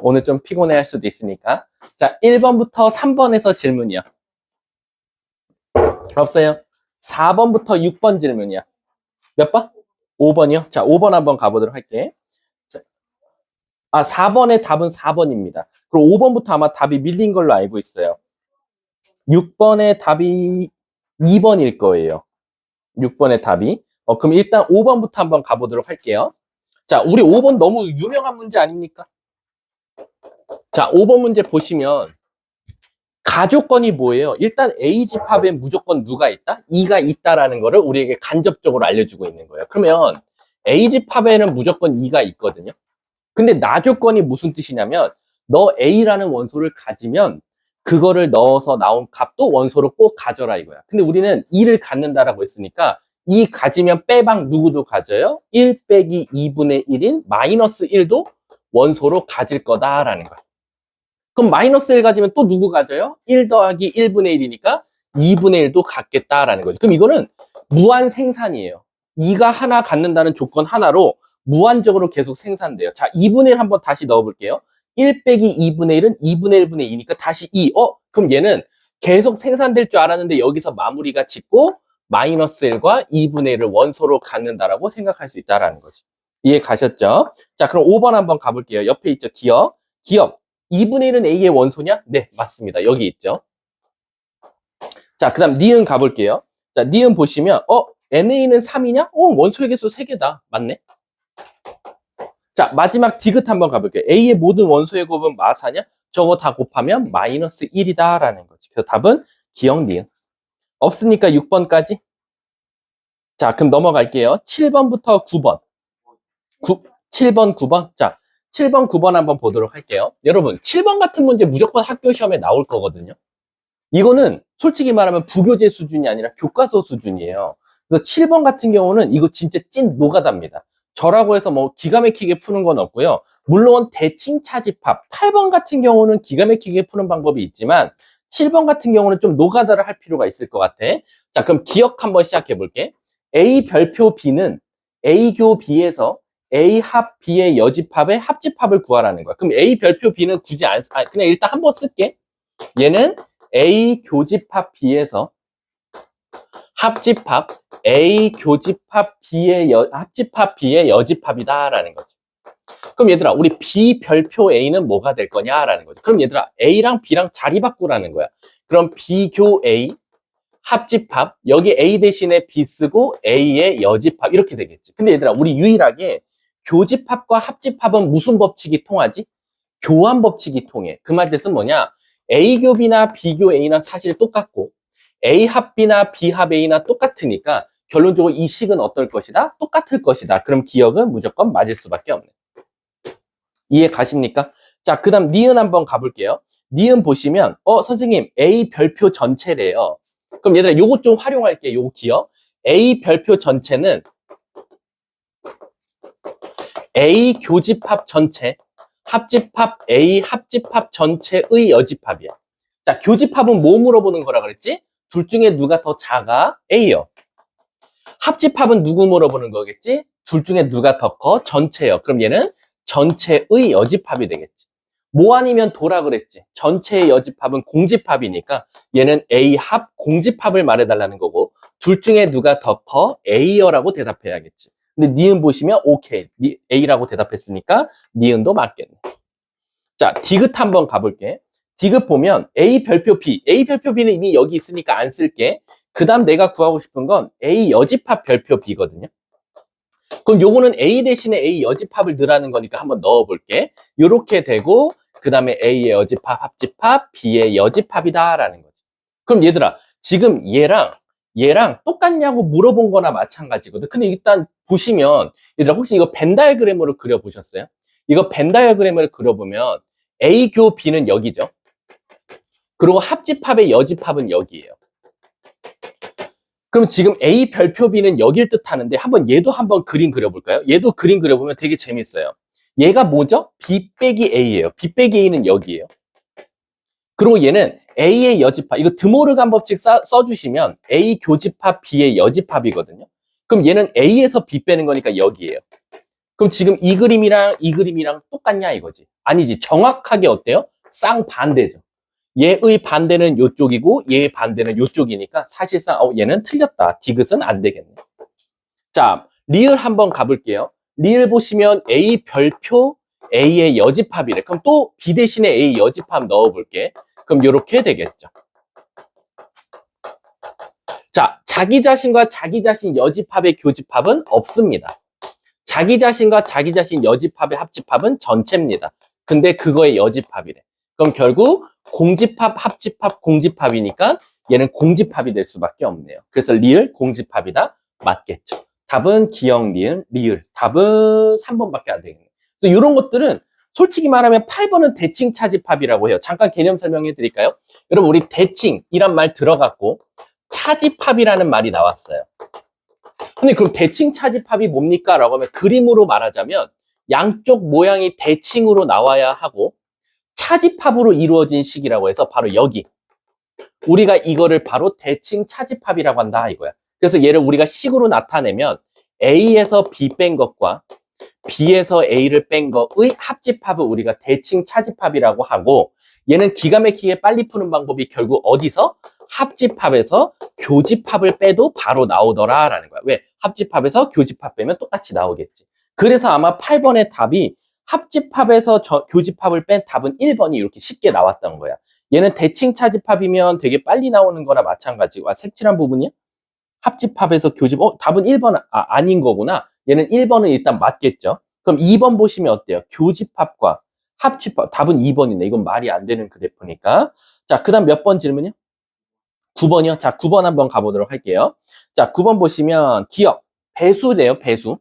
오늘 좀 피곤해 할 수도 있으니까. 자, 1번부터 3번에서 질문이요. 없어요? 4번부터 6번 질문이야. 몇 번? 5번이요? 자, 5번 한번 가보도록 할게. 자, 4번의 답은 4번입니다. 그리고 5번부터 아마 답이 밀린 걸로 알고 있어요. 6번의 답이 2번일 거예요. 6번의 답이. 그럼 일단 5번부터 한번 가보도록 할게요. 자, 우리 5번 너무 유명한 문제 아닙니까? 자, 5번 문제 보시면 가조건이 뭐예요? 일단 A 집합에 무조건 누가 있다? 2가 있다라는 거를 우리에게 간접적으로 알려주고 있는 거예요. 그러면 A 집합에는 무조건 2가 있거든요. 근데 나조건이 무슨 뜻이냐면 너 A라는 원소를 가지면 그거를 넣어서 나온 값도 원소로 꼭 가져라 이거야. 근데 우리는 2를 갖는다라고 했으니까 2 가지면 빼박 누구도 가져요? 1 빼기 2분의 1인 마이너스 1도 원소로 가질 거다라는 거야. 그럼 마이너스 1 가지면 또 누구 가져요? 1 더하기 1분의 1이니까 2분의 1도 갖겠다라는 거죠. 그럼 이거는 무한 생산이에요. 2가 하나 갖는다는 조건 하나로 무한적으로 계속 생산돼요. 자, 2분의 1 한번 다시 넣어볼게요. 1 빼기 2분의 1은 2분의 1분의 2니까 다시 2. 그럼 얘는 계속 생산될 줄 알았는데 여기서 마무리가 짓고 마이너스 1과 2분의 1을 원소로 갖는다라고 생각할 수 있다라는 거지. 이해 가셨죠? 자, 그럼 5번 한번 가볼게요. 옆에 있죠. 기억. 2분의 1은 A의 원소냐? 네, 맞습니다. 여기 있죠. 자, 그 다음 니은 가볼게요. 자, 니은 보시면 NA는 3이냐? 원소의 개수 3개다. 맞네. 자, 마지막 디귿 한번 가볼게요. A의 모든 원소의 곱은 마사냐? 저거 다 곱하면 마이너스 1이다 라는 거지. 그래서 답은 기억 니은. 없으니까 6번까지. 자, 그럼 넘어갈게요. 7번부터 9번. 7번, 9번. 자, 7번, 9번 한번 보도록 할게요. 여러분, 7번 같은 문제 무조건 학교 시험에 나올 거거든요. 이거는 솔직히 말하면 부교재 수준이 아니라 교과서 수준이에요. 그래서 7번 같은 경우는 이거 진짜 찐 노가다입니다. 저라고 해서 뭐 기가 막히게 푸는 건 없고요. 물론 대칭 차집합 8번 같은 경우는 기가 막히게 푸는 방법이 있지만 7번 같은 경우는 좀 노가다를 할 필요가 있을 것 같아. 자, 그럼 기억 한번 시작해 볼게. A 별표 B는 A교 B에서 A 합 B의 여집합의 합집합을 구하라는 거야. 그럼 A 별표 B는 굳이 그냥 일단 한번 쓸게. 얘는 A 교집합 B에서 합집합 A 교집합 B의 합집합 B의 여집합이다라는 거지. 그럼 얘들아, 우리 B 별표 A는 뭐가 될 거냐라는 거지. 그럼 얘들아, A랑 B랑 자리 바꾸라는 거야. 그럼 B교 A 합집합, 여기 A 대신에 B 쓰고 A의 여집합 이렇게 되겠지. 근데 얘들아, 우리 유일하게 교집합과 합집합은 무슨 법칙이 통하지? 교환 법칙이 통해. 그 말 뜻은 뭐냐? A교 B나 B교 A나 사실 똑같고 A 합 B나 B 합 A나 똑같으니까 결론적으로 이 식은 어떨 것이다? 똑같을 것이다. 그럼 기억은 무조건 맞을 수밖에 없네. 이해 가십니까? 자, 그 다음 니은 한번 가볼게요. 니은 보시면 선생님 A 별표 전체래요. 그럼 얘들아, 요거 좀 활용할게요. 요거 기억. A 별표 전체는 A 교집합 전체, 합집합 A 합집합 전체의 여집합이야. 자, 교집합은 뭐 물어보는 거라 그랬지? 둘 중에 누가 더 작아? A요. 합집합은 누구 물어보는 거겠지? 둘 중에 누가 더 커? 전체요. 그럼 얘는 전체의 여집합이 되겠지. 뭐 아니면 도라 그랬지? 전체의 여집합은 공집합이니까 얘는 A 합 공집합을 말해달라는 거고 둘 중에 누가 더 커? A여라고 대답해야겠지. 근데 니은 보시면 오케이. A라고 대답했으니까 니은도 맞겠네. 자, 디귿 한번 가볼게. 디귿 보면 A 별표 B. A 별표 B는 이미 여기 있으니까 안 쓸게. 그 다음 내가 구하고 싶은 건 A 여집합 별표 B거든요. 그럼 요거는 A 대신에 A 여집합을 넣으라는 거니까 한번 넣어볼게. 요렇게 되고 그 다음에 A의 여집합, 합집합, B의 여집합이다라는 거지. 그럼 얘들아, 지금 얘랑 똑같냐고 물어본 거나 마찬가지거든. 근데 일단 보시면 얘들아, 혹시 이거 벤 다이어그램으로 그려보셨어요? 이거 벤 다이어그램을 그려보면 A교 B는 여기죠. 그리고 합집합의 여집합은 여기예요. 그럼 지금 A 별표 B는 여길 뜻하는데 얘도 한번 그림 그려볼까요? 얘도 그림 그려보면 되게 재밌어요. 얘가 뭐죠? B 빼기 A예요. B 빼기 A는 여기예요. 그리고 얘는 A의 여집합, 이거 드모르간 법칙 써주시면 A 교집합 B의 여집합이거든요. 그럼 얘는 A에서 B 빼는 거니까 여기예요. 그럼 지금 이 그림이랑 이 그림이랑 똑같냐 이거지. 아니지. 정확하게 어때요? 쌍반대죠. 얘의 반대는 요쪽이고 얘의 반대는 요쪽이니까 사실상 얘는 틀렸다. 디귿은 안 되겠네. 자, 리을 한번 가볼게요. 리을 보시면 A 별표 A의 여집합이래. 그럼 또 B 대신에 A 여집합 넣어볼게. 그럼 이렇게 되겠죠. 자, 자기 자신과 자기 자신 여집합의 교집합은 없습니다. 자기 자신과 자기 자신 여집합의 합집합은 전체입니다. 근데 그거의 여집합이래. 그럼 결국 공집합, 합집합, 공집합이니까 얘는 공집합이 될 수밖에 없네요. 그래서 리을 공집합이다. 맞겠죠. 답은 기역, 리을, 리을. 답은 3번밖에 안 되겠네요. 그래서 이런 것들은 솔직히 말하면 8번은 대칭 차집합이라고 해요. 잠깐 개념 설명해 드릴까요? 여러분 우리 대칭이란 말 들어갔고 차집합이라는 말이 나왔어요. 근데 그럼 대칭 차집합이 뭡니까? 라고 하면 그림으로 말하자면 양쪽 모양이 대칭으로 나와야 하고 차집합으로 이루어진 식이라고 해서 바로 여기 우리가 이거를 바로 대칭 차집합이라고 한다 이거야. 그래서 얘를 우리가 식으로 나타내면 A에서 B 뺀 것과 B에서 A를 뺀 거의 합집합을 우리가 대칭 차집합이라고 하고 얘는 기가 막히게 빨리 푸는 방법이 결국 어디서? 합집합에서 교집합을 빼도 바로 나오더라라는 거야. 왜? 합집합에서 교집합 빼면 똑같이 나오겠지. 그래서 아마 8번의 답이 합집합에서 교집합을 뺀 답은 1번이 이렇게 쉽게 나왔던 거야. 얘는 대칭 차집합이면 되게 빨리 나오는 거나 마찬가지고. 색칠한 부분이야? 합집합에서 교집, 답은 1번, 아닌 거구나. 얘는 1번은 일단 맞겠죠. 그럼 2번 보시면 어때요? 교집합과 합집합. 답은 2번이네. 이건 말이 안 되는 그래프니까. 자, 그 다음 몇 번 질문이요? 9번이요? 자, 9번 한번 가보도록 할게요. 자, 9번 보시면 기억, 배수래요, 배수.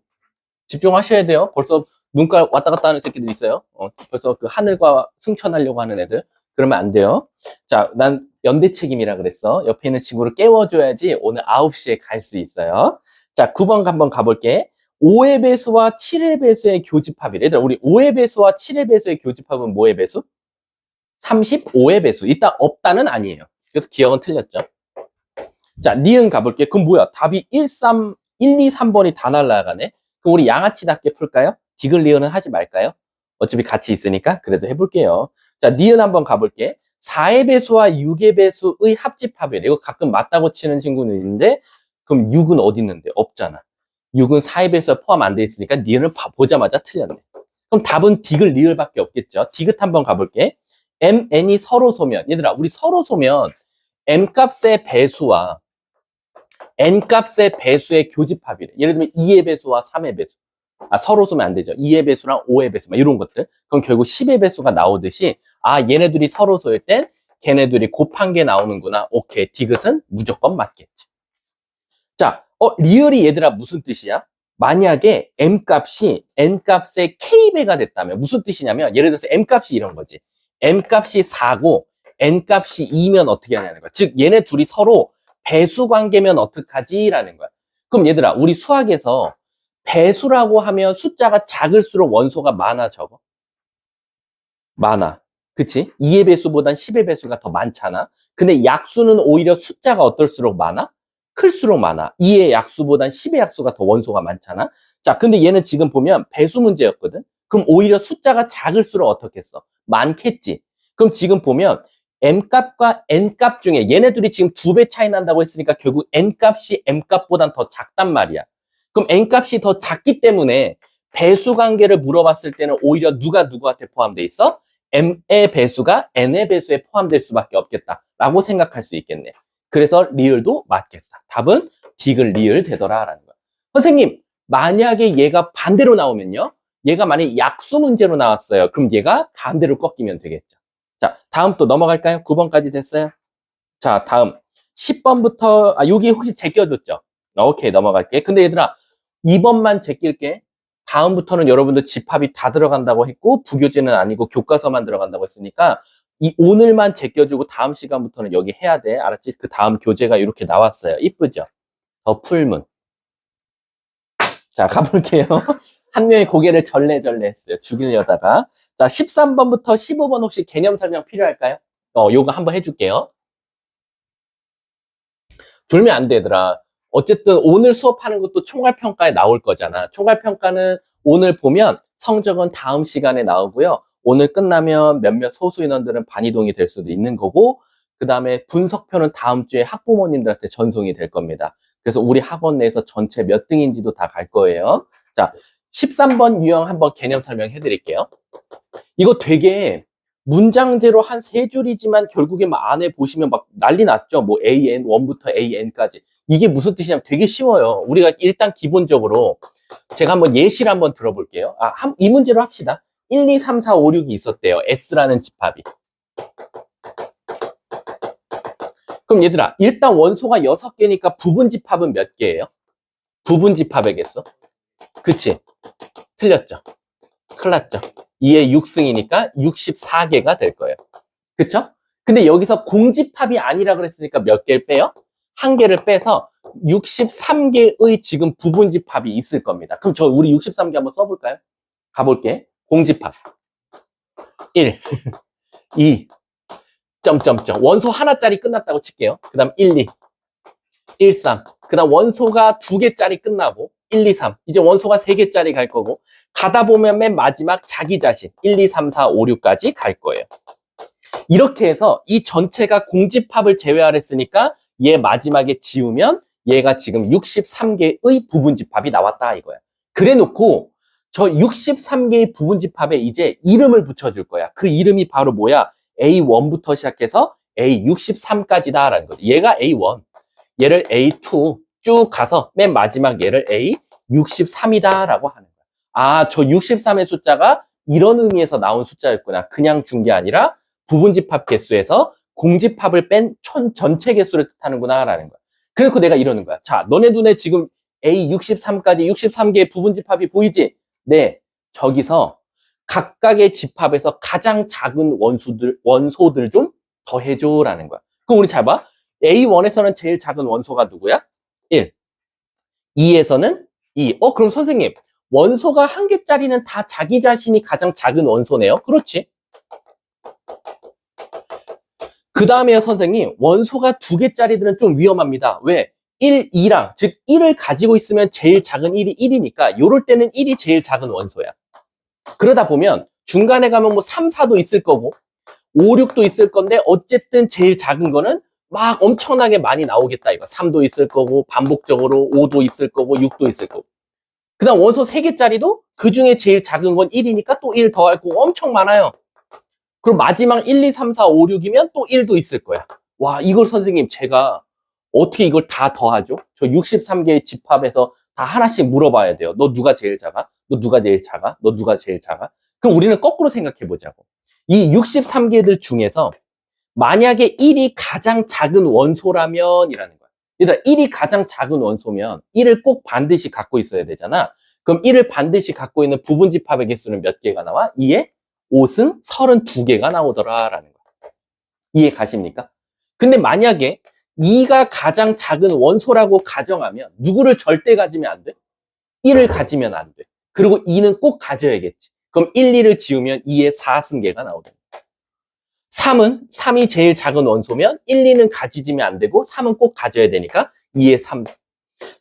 집중하셔야 돼요. 벌써 눈깔 왔다 갔다 하는 새끼들 있어요. 벌써 그 하늘과 승천하려고 하는 애들. 그러면 안 돼요. 자, 난 연대 책임이라 그랬어. 옆에 있는 친구를 깨워줘야지 오늘 9시에 갈 수 있어요. 자, 9번 한번 가볼게. 5의 배수와 7의 배수의 교집합이래. 얘들아, 우리 5의 배수와 7의 배수의 교집합은 뭐의 배수? 35의 배수. 일단 없다는 아니에요. 그래서 기억은 틀렸죠. 자, 니은 가볼게. 그럼 뭐야? 답이 1, 2, 3번이 다 날라가네. 그럼 우리 양아치답게 풀까요? 디귿 리은은 하지 말까요? 어차피 같이 있으니까 그래도 해볼게요. 자, 니은 한번 가볼게. 4의 배수와 6의 배수의 합집합이래. 이거 가끔 맞다고 치는 친구는 있는데 그럼 6은 어디 있는데? 없잖아. 6은 4의 배수에 포함 안 돼 있으니까 니은을 보자마자 틀렸네. 그럼 답은 디귿 리을밖에 없겠죠. 디귿 한번 가볼게. M, N이 서로 소면. 얘들아, 우리 서로 소면 M 값의 배수와 N 값의 배수의 교집합이래. 예를 들면 2의 배수와 3의 배수. 서로 쏘면 안 되죠. 2의 배수랑 5의 배수, 막 이런 것들. 그럼 결국 10의 배수가 나오듯이, 얘네들이 서로 쏘일 땐 걔네들이 곱한 게 나오는구나. 오케이. 디귿은 무조건 맞겠지. 자, 리을이 얘들아 무슨 뜻이야? 만약에 M 값이 N 값의 K배가 됐다면 무슨 뜻이냐면, 예를 들어서 M 값이 이런 거지. M 값이 4고 N 값이 2면 어떻게 하냐는 거야. 즉, 얘네 둘이 서로 배수 관계면 어떡하지? 라는 거야. 그럼 얘들아, 우리 수학에서 배수라고 하면 숫자가 작을수록 원소가 많아, 적어? 많아. 그치? 2의 배수보단 10의 배수가 더 많잖아. 근데 약수는 오히려 숫자가 어떨수록 많아? 클수록 많아. 2의 약수보단 10의 약수가 더 원소가 많잖아. 자, 근데 얘는 지금 보면 배수 문제였거든? 그럼 오히려 숫자가 작을수록 어떻겠어? 많겠지. 그럼 지금 보면 M값과 N값 중에 얘네들이 지금 2배 차이 난다고 했으니까 결국 N값이 M값보단 더 작단 말이야. 그럼 N값이 더 작기 때문에 배수 관계를 물어봤을 때는 오히려 누가 누구한테 포함돼 있어? M의 배수가 N의 배수에 포함될 수밖에 없겠다라고 생각할 수 있겠네. 그래서 리을도 맞겠다. 답은 디귿 리을 되더라라는 거야. 선생님, 만약에 얘가 반대로 나오면요? 얘가 만약에 약수 문제로 나왔어요. 그럼 얘가 반대로 꺾이면 되겠죠. 자, 다음 또 넘어갈까요? 9번까지 됐어요. 자, 다음 10번부터 여기 혹시 제껴줬죠? 오케이, 넘어갈게. 근데 얘들아, 2번만 제낄게. 다음부터는 여러분들 집합이 다 들어간다고 했고 부교재는 아니고 교과서만 들어간다고 했으니까 오늘만 제껴주고 다음 시간부터는 여기 해야 돼. 알았지? 그 다음 교재가 이렇게 나왔어요. 이쁘죠? 더 풀문. 자, 가볼게요. 한 명이 고개를 절레절레 했어요. 죽이려다가. 자, 13번부터 15번 혹시 개념 설명 필요할까요? 요거 한번 해줄게요. 졸면 안 되더라. 어쨌든 오늘 수업하는 것도 총괄평가에 나올 거잖아. 총괄평가는 오늘 보면 성적은 다음 시간에 나오고요. 오늘 끝나면 몇몇 소수 인원들은 반이동이 될 수도 있는 거고, 그 다음에 분석표는 다음 주에 학부모님들한테 전송이 될 겁니다. 그래서 우리 학원 내에서 전체 몇 등인지도 다 갈 거예요. 자, 13번 유형 한번 개념 설명해 드릴게요. 이거 되게 문장제로 한 세 줄이지만 결국에 막 안에 보시면 막 난리 났죠. 뭐 AN, 1부터 AN까지. 이게 무슨 뜻이냐면 되게 쉬워요. 우리가 일단 기본적으로 제가 한번 예시를 한번 들어볼게요. 이 문제로 합시다. 1, 2, 3, 4, 5, 6이 있었대요. S라는 집합이. 그럼 얘들아, 일단 원소가 6개니까 부분 집합은 몇 개예요? 부분 집합이겠어? 그치? 틀렸죠? 큰일 났죠? 2의 6승이니까 64개가 될 거예요. 그쵸? 근데 여기서 공집합이 아니라 그랬으니까 몇 개를 빼요? 한 개를 빼서 63개의 지금 부분 집합이 있을 겁니다. 그럼 우리 63개 한번 써볼까요? 가볼게. 공집합. 1, 2, 점점점. 원소 하나짜리 끝났다고 칠게요. 그 다음 1, 2, 1, 3. 그 다음 원소가 2개짜리 끝나고 1, 2, 3. 이제 원소가 3개짜리 갈 거고 가다 보면 맨 마지막 자기 자신 1, 2, 3, 4, 5, 6까지 갈 거예요. 이렇게 해서 이 전체가 공집합을 제외하랬으니까 얘 마지막에 지우면 얘가 지금 63개의 부분집합이 나왔다 이거야. 그래 놓고 저 63개의 부분집합에 이제 이름을 붙여줄 거야. 그 이름이 바로 뭐야? A1부터 시작해서 A63까지다 라는 거지. 얘가 A1, 얘를 A2 쭉 가서 맨 마지막 얘를 A63이다 라고 하는 거야. 저 63의 숫자가 이런 의미에서 나온 숫자였구나. 그냥 준 게 아니라 부분집합 개수에서 공집합을 뺀 전체 개수를 뜻하는구나 라는 거야. 그래서 내가 이러는 거야. 자, 너네 눈에 지금 A63까지 63개의 부분집합이 보이지? 네, 저기서 각각의 집합에서 가장 작은 원소들 좀 더해줘 라는 거야. 그럼 우리 잘 봐. A1에서는 제일 작은 원소가 누구야? 1. 2에서는 2. 그럼 선생님, 원소가 한 개짜리는 다 자기 자신이 가장 작은 원소네요. 그렇지? 그 다음에 선생님, 원소가 2개짜리들은 좀 위험합니다. 왜? 1, 2랑, 즉 1을 가지고 있으면 제일 작은 1이 1이니까 요럴 때는 1이 제일 작은 원소야. 그러다 보면 중간에 가면 뭐 3, 4도 있을 거고 5, 6도 있을 건데 어쨌든 제일 작은 거는 막 엄청나게 많이 나오겠다 이거. 3도 있을 거고 반복적으로 5도 있을 거고 6도 있을 거고. 그 다음 원소 3개짜리도 그 중에 제일 작은 건 1이니까 또 1 더할 거고 엄청 많아요. 그럼 마지막 1, 2, 3, 4, 5, 6이면 또 1도 있을 거야. 와, 이걸 선생님 제가 어떻게 이걸 다 더하죠? 저 63개의 집합에서 다 하나씩 물어봐야 돼요. 너 누가 제일 작아? 너 누가 제일 작아? 너 누가 제일 작아? 그럼 우리는 거꾸로 생각해 보자고. 이 63개들 중에서 만약에 1이 가장 작은 원소라면 이라는 거야. 얘들아, 1이 가장 작은 원소면 1을 꼭 반드시 갖고 있어야 되잖아. 그럼 1을 반드시 갖고 있는 부분 집합의 개수는 몇 개가 나와? 2에 5승 32개가 나오더라라는 거야. 이해 가십니까? 근데 만약에 2가 가장 작은 원소라고 가정하면 누구를 절대 가지면 안 돼? 1을 가지면 안 돼. 그리고 2는 꼭 가져야겠지. 그럼 1, 2를 지우면 2에 4승계가 나오잖아. 3이 제일 작은 원소면 1, 2는 가지면 안 되고 3은 꼭 가져야 되니까 2에 3승.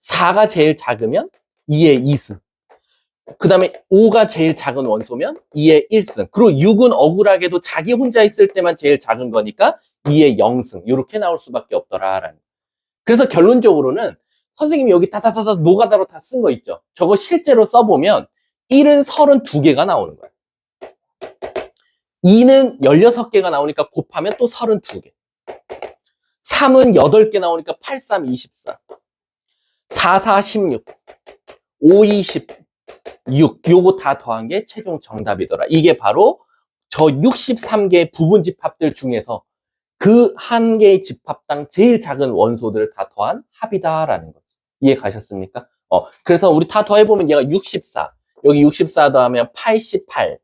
4가 제일 작으면 2에 2승. 그 다음에 5가 제일 작은 원소면 2에 1승. 그리고 6은 억울하게도 자기 혼자 있을 때만 제일 작은 거니까 2에 0승. 이렇게 나올 수밖에 없더라라는. 그래서 결론적으로는 선생님이 여기 다다다다 노가다로 다 쓴 거 있죠. 저거 실제로 써보면 1은 32개가 나오는 거야. 2는 16개가 나오니까 곱하면 또 32개. 3은 8개 나오니까 8, 3, 24. 4, 4, 16. 5, 20. 6. 요거 다 더한 게 최종 정답이더라. 이게 바로 저 63개의 부분 집합들 중에서 그 한 개의 집합당 제일 작은 원소들을 다 더한 합이다라는 거죠. 이해 가셨습니까? 그래서 우리 다 더해보면 얘가 64. 여기 64 더하면 88.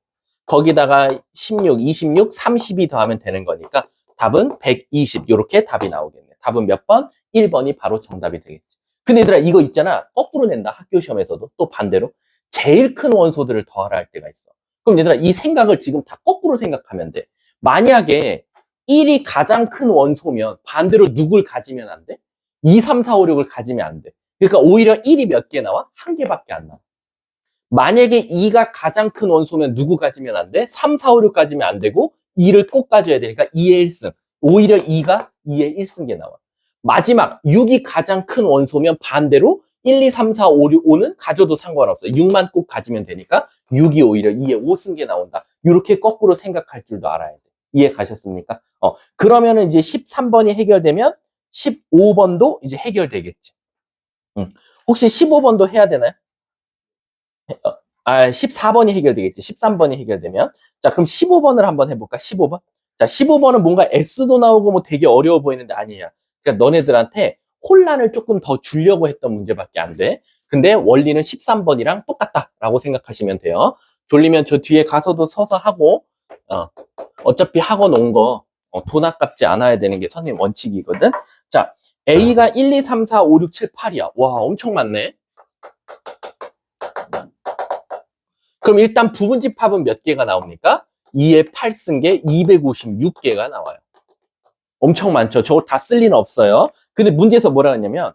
거기다가 16, 26, 32 더하면 되는 거니까 답은 120. 이렇게 답이 나오겠네. 답은 몇 번? 1번이 바로 정답이 되겠지. 근데 얘들아, 이거 있잖아. 거꾸로 낸다. 학교 시험에서도. 또 반대로. 제일 큰 원소들을 더하라 할 때가 있어. 그럼 얘들아, 이 생각을 지금 다 거꾸로 생각하면 돼. 만약에 1이 가장 큰 원소면 반대로 누굴 가지면 안 돼? 2, 3, 4, 5, 6을 가지면 안 돼. 그러니까 오히려 1이 몇 개 나와? 한 개밖에 안 나와. 만약에 2가 가장 큰 원소면 누구 가지면 안 돼? 3, 4, 5, 6 가지면 안 되고 2를 꼭 가져야 되니까 2의 1승. 오히려 2가 2의 1승계 나와. 마지막 6이 가장 큰 원소면 반대로 1, 2, 3, 4, 5, 6, 5는 가져도 상관없어요. 6만 꼭 가지면 되니까 6이 오히려 2의 5승계 나온다. 이렇게 거꾸로 생각할 줄도 알아야 돼. 이해 가셨습니까? 그러면은 이제 13번이 해결되면 15번도 이제 해결되겠지. 혹시 15번도 해야 되나요? 14번이 해결되겠지. 13번이 해결되면. 자, 그럼 15번을 한번 해볼까? 15번? 자, 15번은 뭔가 S도 나오고 뭐 되게 어려워 보이는데 아니야. 그러니까 너네들한테 혼란을 조금 더 주려고 했던 문제밖에 안 돼. 근데 원리는 13번이랑 똑같다라고 생각하시면 돼요. 졸리면 저 뒤에 가서도 서서 하고, 어차피 학원 온 거, 돈 아깝지 않아야 되는 게 선생님 원칙이거든. 자, A가 1, 2, 3, 4, 5, 6, 7, 8이야. 와, 엄청 많네. 그럼 일단 부분집합은 몇 개가 나옵니까? 2의 8승계 256개가 나와요. 엄청 많죠. 저거 다 쓸 리는 없어요. 근데 문제에서 뭐라 했냐면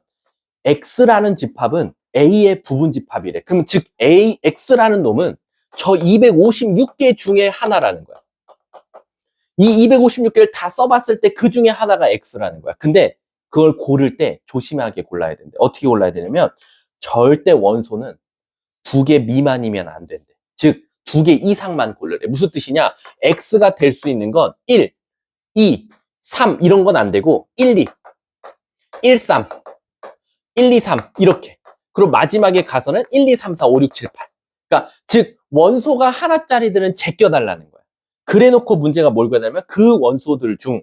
X라는 집합은 A의 부분집합이래. 그럼 즉 X라는 놈은 저 256개 중에 하나라는 거야. 이 256개를 다 써봤을 때 그 중에 하나가 X라는 거야. 근데 그걸 고를 때 조심하게 골라야 된대. 어떻게 골라야 되냐면 절대 원소는 2개 미만이면 안 된대. 즉 2개 이상만 고르래. 무슨 뜻이냐? X가 될 수 있는 건 1, 2, 3 이런 건 안 되고 1, 2, 1, 3, 1, 2, 3 이렇게. 그리고 마지막에 가서는 1, 2, 3, 4, 5, 6, 7, 8. 그러니까 즉 원소가 하나짜리들은 제껴달라는 거야. 그래놓고 문제가 뭘 거냐면 그 원소들 중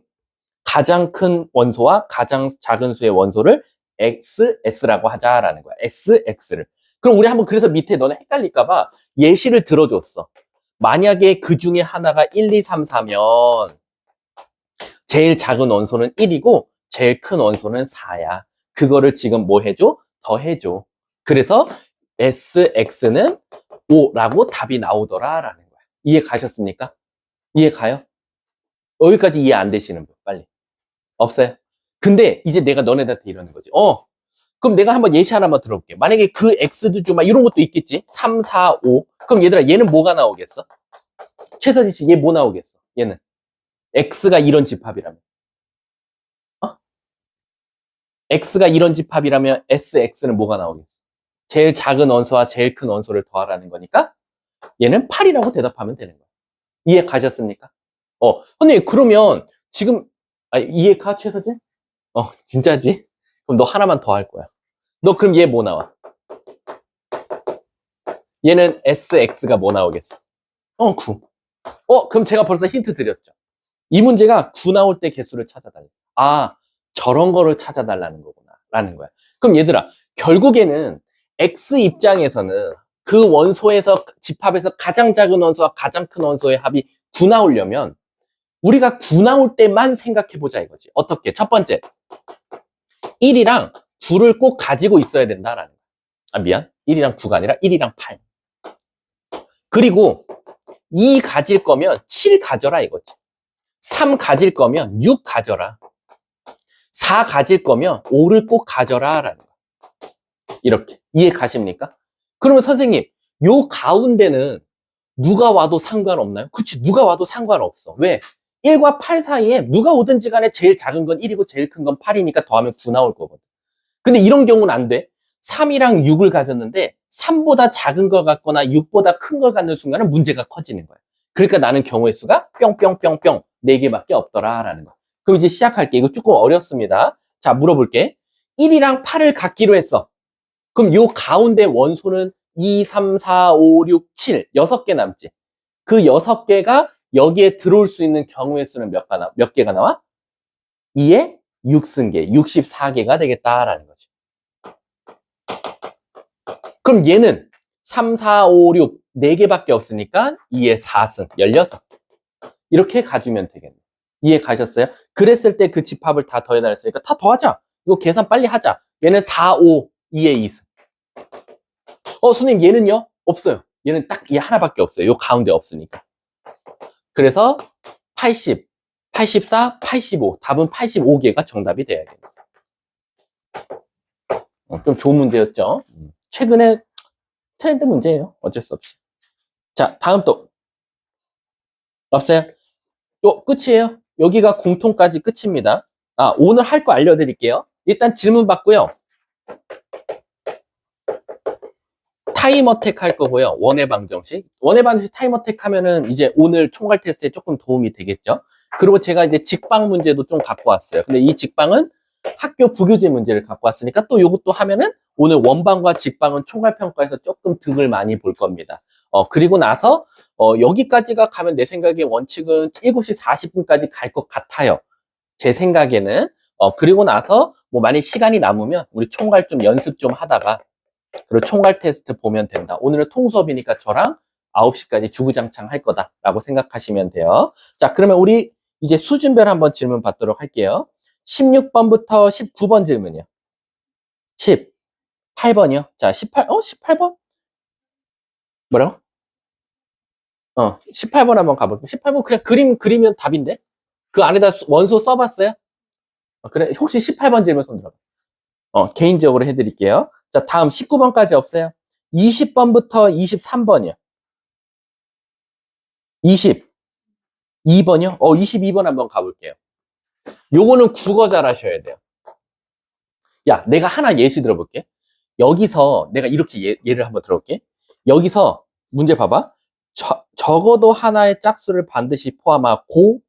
가장 큰 원소와 가장 작은 수의 원소를 XS라고 하자라는 거야. SX를. 그럼 우리 한번 그래서 밑에 너네 헷갈릴까봐 예시를 들어줬어. 만약에 그 중에 하나가 1, 2, 3, 4면 제일 작은 원소는 1이고 제일 큰 원소는 4야. 그거를 지금 뭐 해줘? 더해줘. 그래서 SX는 5라고 답이 나오더라라는 거야. 이해 가셨습니까? 이해 가요? 여기까지 이해 안 되시는 분 빨리. 없어요? 근데 이제 내가 너네들한테 이러는 거지. 그럼 내가 한번 예시 하나만 들어볼게. 만약에 그 X도 좀 이런 것도 있겠지? 3, 4, 5. 그럼 얘들아 얘는 뭐가 나오겠어? 최서진 씨 얘 뭐 나오겠어? 얘는 X가 이런 집합이라면. X가 이런 집합이라면 SX는 뭐가 나오겠어? 제일 작은 원소와 제일 큰 원소를 더하라는 거니까 얘는 8이라고 대답하면 되는 거야. 이해 가셨습니까? 선생님 그러면 지금 이해 가 최서진? 진짜지? 그럼 너 하나만 더 할 거야. 너 그럼 얘 뭐 나와? 얘는 SX가 뭐 나오겠어? 9. 그럼 제가 벌써 힌트 드렸죠. 이 문제가 9 나올 때 개수를 찾아달라. 저런 거를 찾아달라는 거구나. 라는 거야. 그럼 얘들아, 결국에는 X 입장에서는 그 원소에서, 집합에서 가장 작은 원소와 가장 큰 원소의 합이 9 나오려면 우리가 9 나올 때만 생각해보자 이거지. 어떻게? 첫 번째, 1이랑 9를 꼭 가지고 있어야 된다라는 거야. 미안. 1이랑 9가 아니라 1이랑 8. 그리고 2 가질 거면 7 가져라 이거지. 3 가질 거면 6 가져라. 4 가질 거면 5를 꼭 가져라 라는 거야. 이렇게 이해 가십니까? 그러면 선생님 요 가운데는 누가 와도 상관없나요? 그치, 누가 와도 상관없어. 왜? 1과 8 사이에 누가 오든지 간에 제일 작은 건 1이고 제일 큰 건 8이니까 더하면 9 나올 거거든. 근데 이런 경우는 안 돼. 3이랑 6을 가졌는데 3보다 작은 걸 갖거나 6보다 큰 걸 갖는 순간은 문제가 커지는 거야. 그러니까 나는 경우의 수가 뿅뿅뿅뿅 4개밖에 없더라라는 거. 그럼 이제 시작할게. 이거 조금 어렵습니다. 자, 물어볼게. 1이랑 8을 갖기로 했어. 그럼 요 가운데 원소는 2, 3, 4, 5, 6, 7 6개 남지. 그 6개가 여기에 들어올 수 있는 경우의 수는 몇 개가 나와? 2의 6승계, 64개가 되겠다라는 거지. 그럼 얘는 3, 4, 5, 6, 4개밖에 없으니까 2의 4승, 16. 이렇게 가주면 되겠네. 이해 가셨어요? 그랬을 때 그 집합을 다 더해다 했으니까 다 더하자. 이거 계산 빨리 하자. 얘는 4, 5, 2의 2승. 선생님 얘는요? 없어요. 얘는 딱 얘 하나밖에 없어요. 요 가운데 없으니까. 그래서 80, 84, 85. 답은 85개가 정답이 돼야 됩니다. 좀 좋은 문제였죠. 최근에 트렌드 문제예요. 어쩔 수 없이. 자, 다음 또 없어요? 또 끝이에요. 여기가 공통까지 끝입니다. 아, 오늘 할 거 알려드릴게요. 일단 질문 받고요. 타임어택 할 거고요. 원의 방정식. 원의 방정식 타임어택 하면은 이제 오늘 총괄 테스트에 조금 도움이 되겠죠. 그리고 제가 이제 직방 문제도 좀 갖고 왔어요. 근데 이 직방은 학교 부교재 문제를 갖고 왔으니까 또 이것도 하면은 오늘 원방과 직방은 총괄 평가에서 조금 득을 많이 볼 겁니다. 그리고 나서 여기까지가 가면 내 생각에 원칙은 7시 40분까지 갈 것 같아요. 제 생각에는. 그리고 나서 뭐 만약 시간이 남으면 우리 총괄 좀 연습 좀 하다가 그리고 총괄 테스트 보면 된다. 오늘은 통수업이니까 저랑 9시까지 주구장창 할 거다라고 생각하시면 돼요. 자, 그러면 우리 이제 수준별 한번 질문 받도록 할게요. 16번부터 19번 질문이요. 18번이요. 자, 18번? 뭐라고? 18번 한번 가볼게요. 18번 그냥 그림 그리면 답인데? 그 안에다 원소 써봤어요? 그래, 혹시 18번 질문 손 들어봐. 개인적으로 해드릴게요. 자, 다음 19번까지 없어요? 20번부터 23번이요. 22번이요? 22번 한번 가볼게요. 요거는 국어 잘 하셔야 돼요. 야, 내가 하나 예시 들어볼게. 여기서 내가 이렇게 예를 한번 들어볼게. 여기서 문제 봐봐. 적어도 하나의 짝수를 반드시 포함하고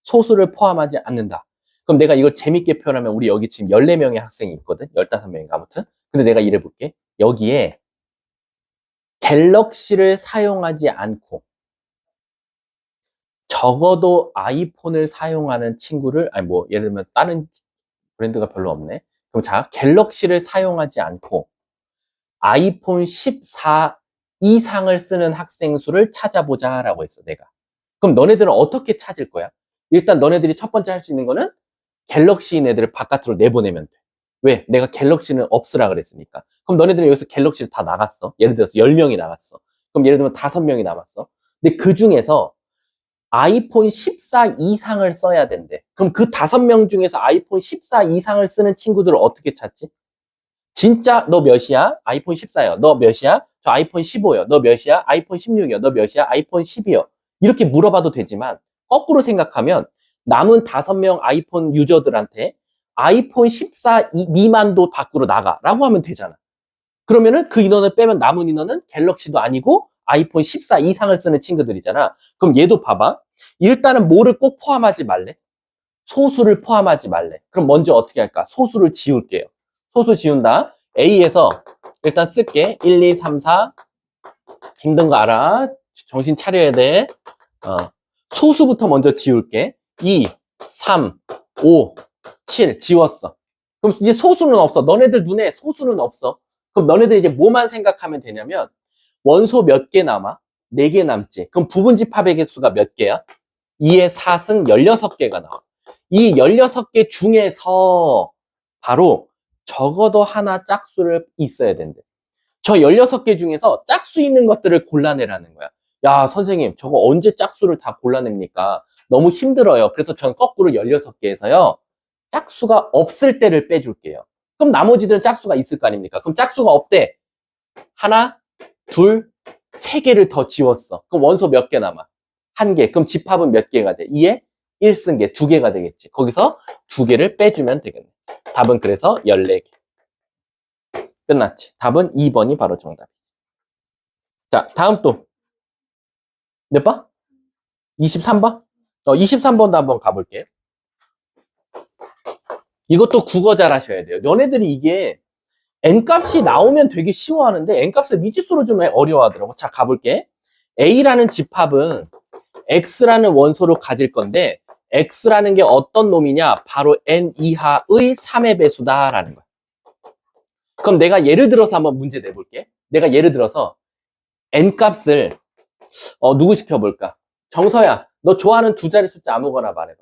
소수를 포함하지 않는다. 그럼 내가 이걸 재밌게 표현하면 우리 여기 지금 14명의 학생이 있거든. 15명인가 아무튼. 근데 내가 이래 볼게. 여기에 갤럭시를 사용하지 않고 적어도 아이폰을 사용하는 친구를, 아니 뭐 예를 들면 다른 브랜드가 별로 없네. 그럼 자, 갤럭시를 사용하지 않고 아이폰 14 이상을 쓰는 학생 수를 찾아보자라고 했어, 내가. 그럼 너네들은 어떻게 찾을 거야? 일단 너네들이 첫 번째 할 수 있는 거는 갤럭시인 애들을 바깥으로 내보내면 돼. 왜? 내가 갤럭시는 없으라 그랬으니까. 그럼 너네들은 여기서 갤럭시를 다 나갔어. 예를 들어서 10명이 나갔어. 그럼 예를 들면 5명이 남았어. 근데 그 중에서 아이폰 14 이상을 써야 된대. 그럼 그 5명 중에서 아이폰 14 이상을 쓰는 친구들을 어떻게 찾지? 진짜 너 몇이야? 아이폰 14요. 너 몇이야? 저 아이폰 15요. 너 몇이야? 아이폰 16이요. 너 몇이야? 아이폰 10이요. 이렇게 물어봐도 되지만 거꾸로 생각하면 남은 5명 아이폰 유저들한테 아이폰 14 미만도 밖으로 나가라고 하면 되잖아. 그러면은 그 인원을 빼면 남은 인원은 갤럭시도 아니고 아이폰 14 이상을 쓰는 친구들이잖아. 그럼 얘도 봐봐. 일단은 뭐를 꼭 포함하지 말래? 소수를 포함하지 말래. 그럼 먼저 어떻게 할까? 소수를 지울게요. 소수 지운다. A에서 일단 쓸게. 1, 2, 3, 4. 힘든 거 알아. 정신 차려야 돼. 소수부터 먼저 지울게. 2, 3, 5, 7 지웠어. 그럼 이제 소수는 없어. 너네들 눈에 소수는 없어. 그럼 너네들 이제 뭐만 생각하면 되냐면 원소 몇 개 남아? 4개 남지. 그럼 부분집합의 개수가 몇 개야? 2의 4승 16개가 나와. 이 16개 중에서 바로 적어도 하나 짝수를 있어야 된대. 저 16개 중에서 짝수 있는 것들을 골라내라는 거야. 야, 선생님, 저거 언제 짝수를 다 골라냅니까? 너무 힘들어요. 그래서 전 거꾸로 16개에서요. 짝수가 없을 때를 빼줄게요. 그럼 나머지들은 짝수가 있을 거 아닙니까? 그럼 짝수가 없대. 하나, 둘, 3개를 더 지웠어. 그럼 원소 몇 개 남아? 1개. 그럼 집합은 몇 개가 돼? 2에 1승계 2개가 되겠지. 거기서 2개를 빼주면 되겠네. 답은 그래서 14개. 끝났지. 답은 2번이 바로 정답. 자, 다음 또. 몇 번? 23번? 23번도 한번 가볼게요. 이것도 국어 잘 하셔야 돼요. 너네들이 이게 n값이 나오면 되게 쉬워하는데 n값을 미지수로 좀 어려워하더라고. 자, 가볼게. A라는 집합은 X라는 원소를 가질 건데 X라는 게 어떤 놈이냐? 바로 n 이하의 3의 배수다라는 거야. 그럼 내가 예를 들어서 한번 문제 내볼게. 내가 예를 들어서 n값을 누구 시켜볼까? 정서야, 너 좋아하는 두 자리 숫자 아무거나 말해봐.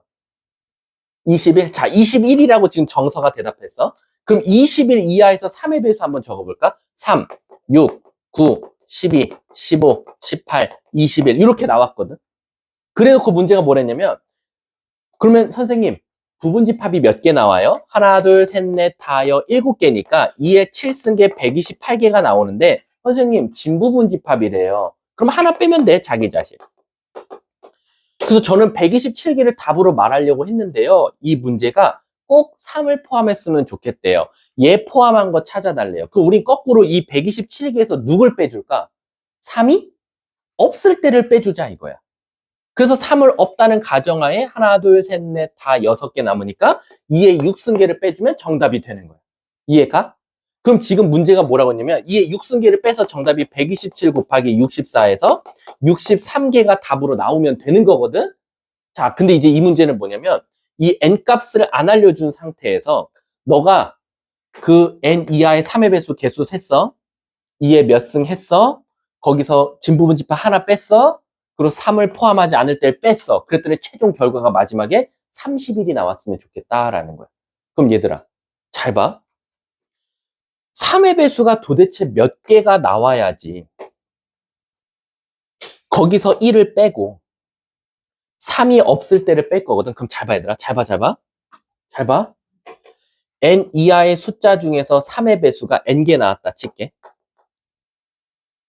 21? 자, 21이라고 지금 정서가 대답했어. 그럼 21 이하에서 3의 배수 한번 적어볼까? 3, 6, 9, 12, 15, 18, 21 이렇게 나왔거든. 그래놓고 문제가 뭐랬냐면 그러면 선생님 부분집합이 몇 개 나와요? 하나, 둘, 셋, 넷, 다여, 7개니까 2의 7승계 128개가 나오는데 선생님 진부분집합이래요. 그럼 하나 빼면 돼, 자기 자신. 그래서 저는 127개를 답으로 말하려고 했는데요. 이 문제가 꼭 3을 포함했으면 좋겠대요. 얘 포함한 거 찾아달래요. 그럼 우린 거꾸로 이 127개에서 누굴 빼줄까? 3이 없을 때를 빼주자 이거야. 그래서 3을 없다는 가정하에 하나, 둘, 셋, 넷, 다 6개 남으니까 2의 6승계를 빼주면 정답이 되는 거야. 이해가? 그럼 지금 문제가 뭐라고 했냐면 2의 6승계를 빼서 정답이 127 곱하기 64에서 63개가 답으로 나오면 되는 거거든? 자, 근데 이제 이 문제는 뭐냐면 이 n 값을 안 알려준 상태에서 너가 그 n 이하의 3의 배수 개수 셌어. 2의 몇 승 했어. 거기서 진부분집합 하나 뺐어. 그리고 3을 포함하지 않을 때를 뺐어. 그랬더니 최종 결과가 마지막에 30일이 나왔으면 좋겠다라는 거야. 그럼 얘들아, 잘 봐. 3의 배수가 도대체 몇 개가 나와야지 거기서 1을 빼고 3이 없을 때를 뺄 거거든. 그럼 잘 봐, 얘들아. 잘 봐, 잘 봐. 잘 봐. n 이하의 숫자 중에서 3의 배수가 n개 나왔다 칠게.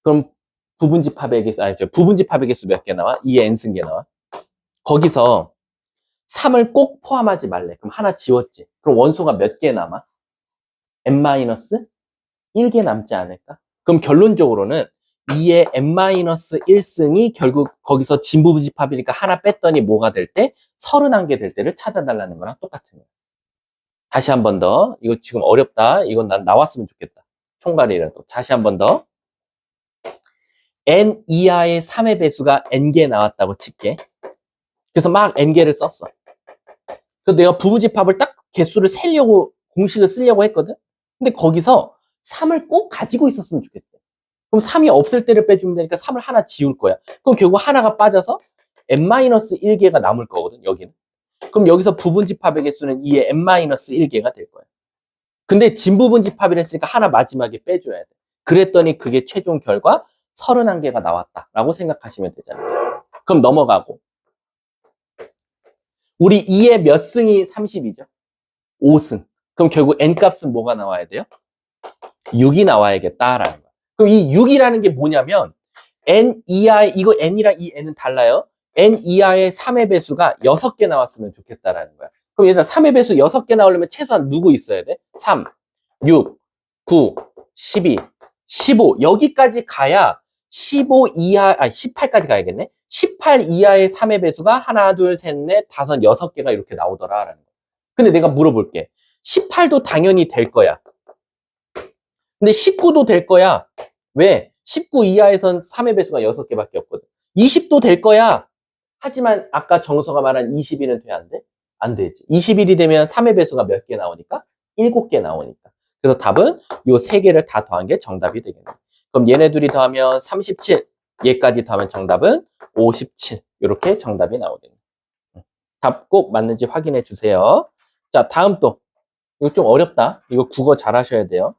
그럼 부분집합의 개수, 부분집합의 개수 몇 개 나와? 2의 n승계 나와. 거기서 3을 꼭 포함하지 말래. 그럼 하나 지웠지. 그럼 원소가 몇 개 남아? n-1개 남지 않을까? 그럼 결론적으로는 2의 n-1승이 결국 거기서 진부분집합이니까 하나 뺐더니 뭐가 될 때? 31개 될 때를 찾아달라는 거랑 똑같은 거야. 다시 한 번 더. 이거 지금 어렵다. 이건 난 나왔으면 좋겠다. 총괄이라도. 다시 한 번 더. n 이하의 3의 배수가 n개 나왔다고 칠게. 그래서 막 n개를 썼어. 그래서 내가 부분집합을 딱 개수를 세려고 공식을 쓰려고 했거든. 근데 거기서 3을 꼭 가지고 있었으면 좋겠대. 그럼 3이 없을 때를 빼주면 되니까 3을 하나 지울 거야. 그럼 결국 하나가 빠져서 n-1개가 남을 거거든, 여기는. 그럼 여기서 부분집합의 개수는 2의 n-1개가 될 거야. 근데 진부분집합이라 했으니까 하나 마지막에 빼줘야 돼. 그랬더니 그게 최종 결과 31개가 나왔다라고 생각하시면 되잖아요. 그럼 넘어가고. 우리 2의 몇 승이 30이죠? 5승. 그럼 결국 n값은 뭐가 나와야 돼요? 6이 나와야겠다라는 거야. 그럼 이 6이라는 게 뭐냐면 n 이하의, 이거 n이랑 이 n은 달라요. n 이하의 3의 배수가 6개 나왔으면 좋겠다라는 거야. 그럼 얘들아 3의 배수 6개 나오려면 최소한 누구 있어야 돼? 3, 6, 9, 12, 15 여기까지 가야 15 이하, 18까지 가야겠네. 18 이하의 3의 배수가 하나, 둘, 셋, 넷, 다섯, 6개가 이렇게 나오더라라는 거야. 근데 내가 물어볼게. 18도 당연히 될 거야. 근데 19도 될 거야. 왜? 19 이하에선 3의 배수가 6개밖에 없거든. 20도 될 거야. 하지만 아까 정서가 말한 20일은 돼, 안 돼? 안 되지. 20일이 되면 3의 배수가 몇 개 나오니까? 7개 나오니까. 그래서 답은 요 3개를 다 더한 게 정답이 되겠네. 그럼 얘네 둘이 더하면 37, 얘까지 더하면 정답은 57. 이렇게 정답이 나오겠네. 답 꼭 맞는지 확인해 주세요. 자, 다음 또. 이거 좀 어렵다. 이거 국어 잘 하셔야 돼요.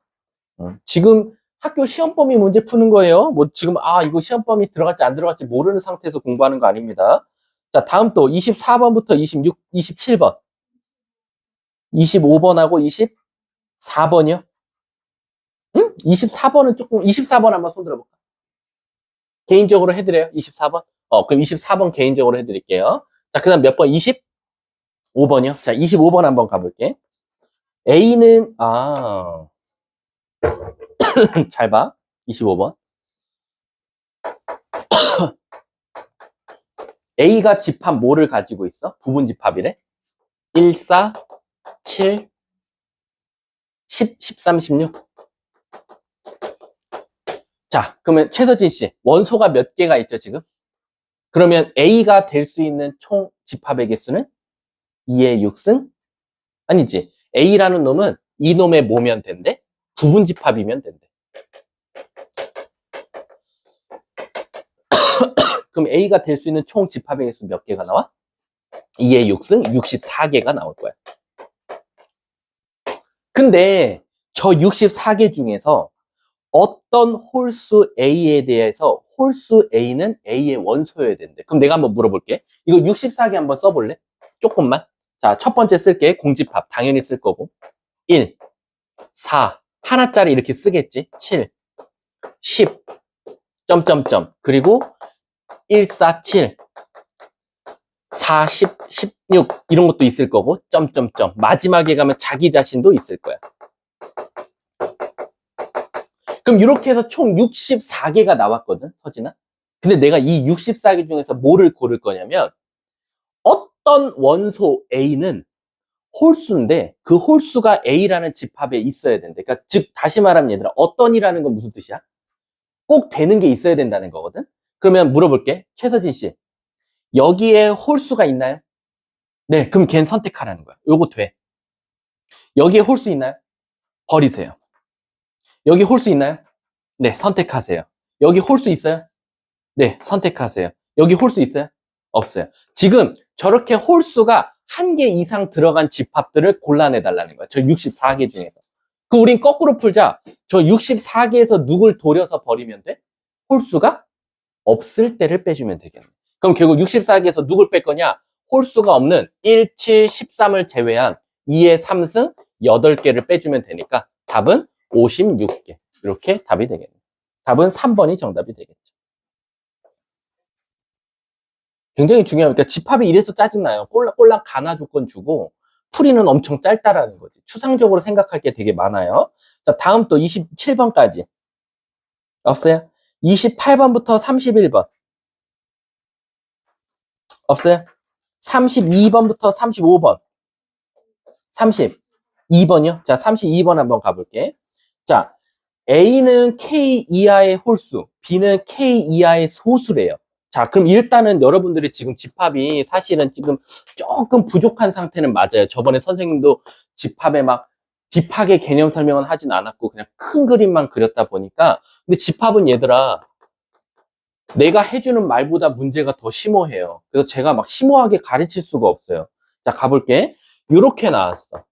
지금 학교 시험 범위 문제 푸는 거예요. 뭐 지금 이거 시험 범위 들어갈지 안 들어갈지 모르는 상태에서 공부하는 거 아닙니다. 자, 다음 또 24번부터 26, 27번. 25번하고 24번이요? 응? 24번은 조금 24번 한번 손 들어볼까? 개인적으로 해드려요. 24번. 그럼 24번 개인적으로 해드릴게요. 자, 그다음 몇 번? 25번이요. 자, 25번 한번 가볼게. A는 잘 봐. 25번. A가 집합 뭐를 가지고 있어? 부분집합이래. 1, 4, 7, 10, 13, 16. 자, 그러면 최서진 씨, 원소가 몇 개가 있죠, 지금? 그러면 A가 될 수 있는 총 집합의 개수는 2의 6승? 아니지. A라는 놈은 이 놈의 뭐면 된대? 부분집합이면 된대. 그럼 A가 될 수 있는 총 집합의 개수 몇 개가 나와? 2의 6승 64개가 나올 거야. 근데 저 64개 중에서 어떤 홀수 A에 대해서 홀수 A는 A의 원소여야 된대. 그럼 내가 한번 물어볼게. 이거 64개 한번 써볼래? 조금만. 자, 첫 번째 쓸게. 공집합. 당연히 쓸 거고. 1, 4. 하나짜리 이렇게 쓰겠지. 7, 10, 점점점. 그리고 1, 4, 7, 4, 10, 16. 이런 것도 있을 거고. 점점점. 마지막에 가면 자기 자신도 있을 거야. 그럼 이렇게 해서 총 64개가 나왔거든, 서진아. 근데 내가 이 64개 중에서 뭐를 고를 거냐면 어떤 원소 A는 홀수인데 그 홀수가 A라는 집합에 있어야 된대. 그러니까 즉 다시 말하면 얘들아 어떤이라는 건 무슨 뜻이야? 꼭 되는 게 있어야 된다는 거거든. 그러면 물어볼게. 최서진 씨. 여기에 홀수가 있나요? 네, 그럼 걘 선택하라는 거야. 요거 돼. 여기에 홀수 있나요? 버리세요. 여기 홀수 있나요? 네, 선택하세요. 여기 홀수 있어요? 네, 선택하세요. 여기 홀수 있어요? 없어요. 지금 저렇게 홀수가 한 개 이상 들어간 집합들을 골라내달라는 거야. 저 64개 중에서. 그 우린 거꾸로 풀자. 저 64개에서 누굴 돌려서 버리면 돼? 홀수가 없을 때를 빼주면 되겠네. 그럼 결국 64개에서 누굴 뺄 거냐? 홀수가 없는 1, 7, 13을 제외한 2의 3승 8개를 빼주면 되니까 답은 56개. 이렇게 답이 되겠네. 답은 3번이 정답이 되겠죠. 굉장히 중요하니까 집합이 이래서 짜증나요. 꼴랑 가나 조건 주고 풀이는 엄청 짧다라는 거지. 추상적으로 생각할 게 되게 많아요. 자, 다음 또 27번까지. 없어요? 28번부터 31번. 없어요? 32번부터 35번. 32번이요? 자, 32번 한번 가볼게. 자, A는 K 이하의 홀수, B는 K 이하의 소수래요. 자, 그럼 일단은 여러분들이 지금 집합이 사실은 지금 조금 부족한 상태는 맞아요. 저번에 선생님도 집합에 막 딥하게 개념 설명은 하진 않았고 그냥 큰 그림만 그렸다 보니까 근데 집합은 얘들아 내가 해주는 말보다 문제가 더 심오해요. 그래서 제가 막 심오하게 가르칠 수가 없어요. 자, 가볼게. 이렇게 나왔어.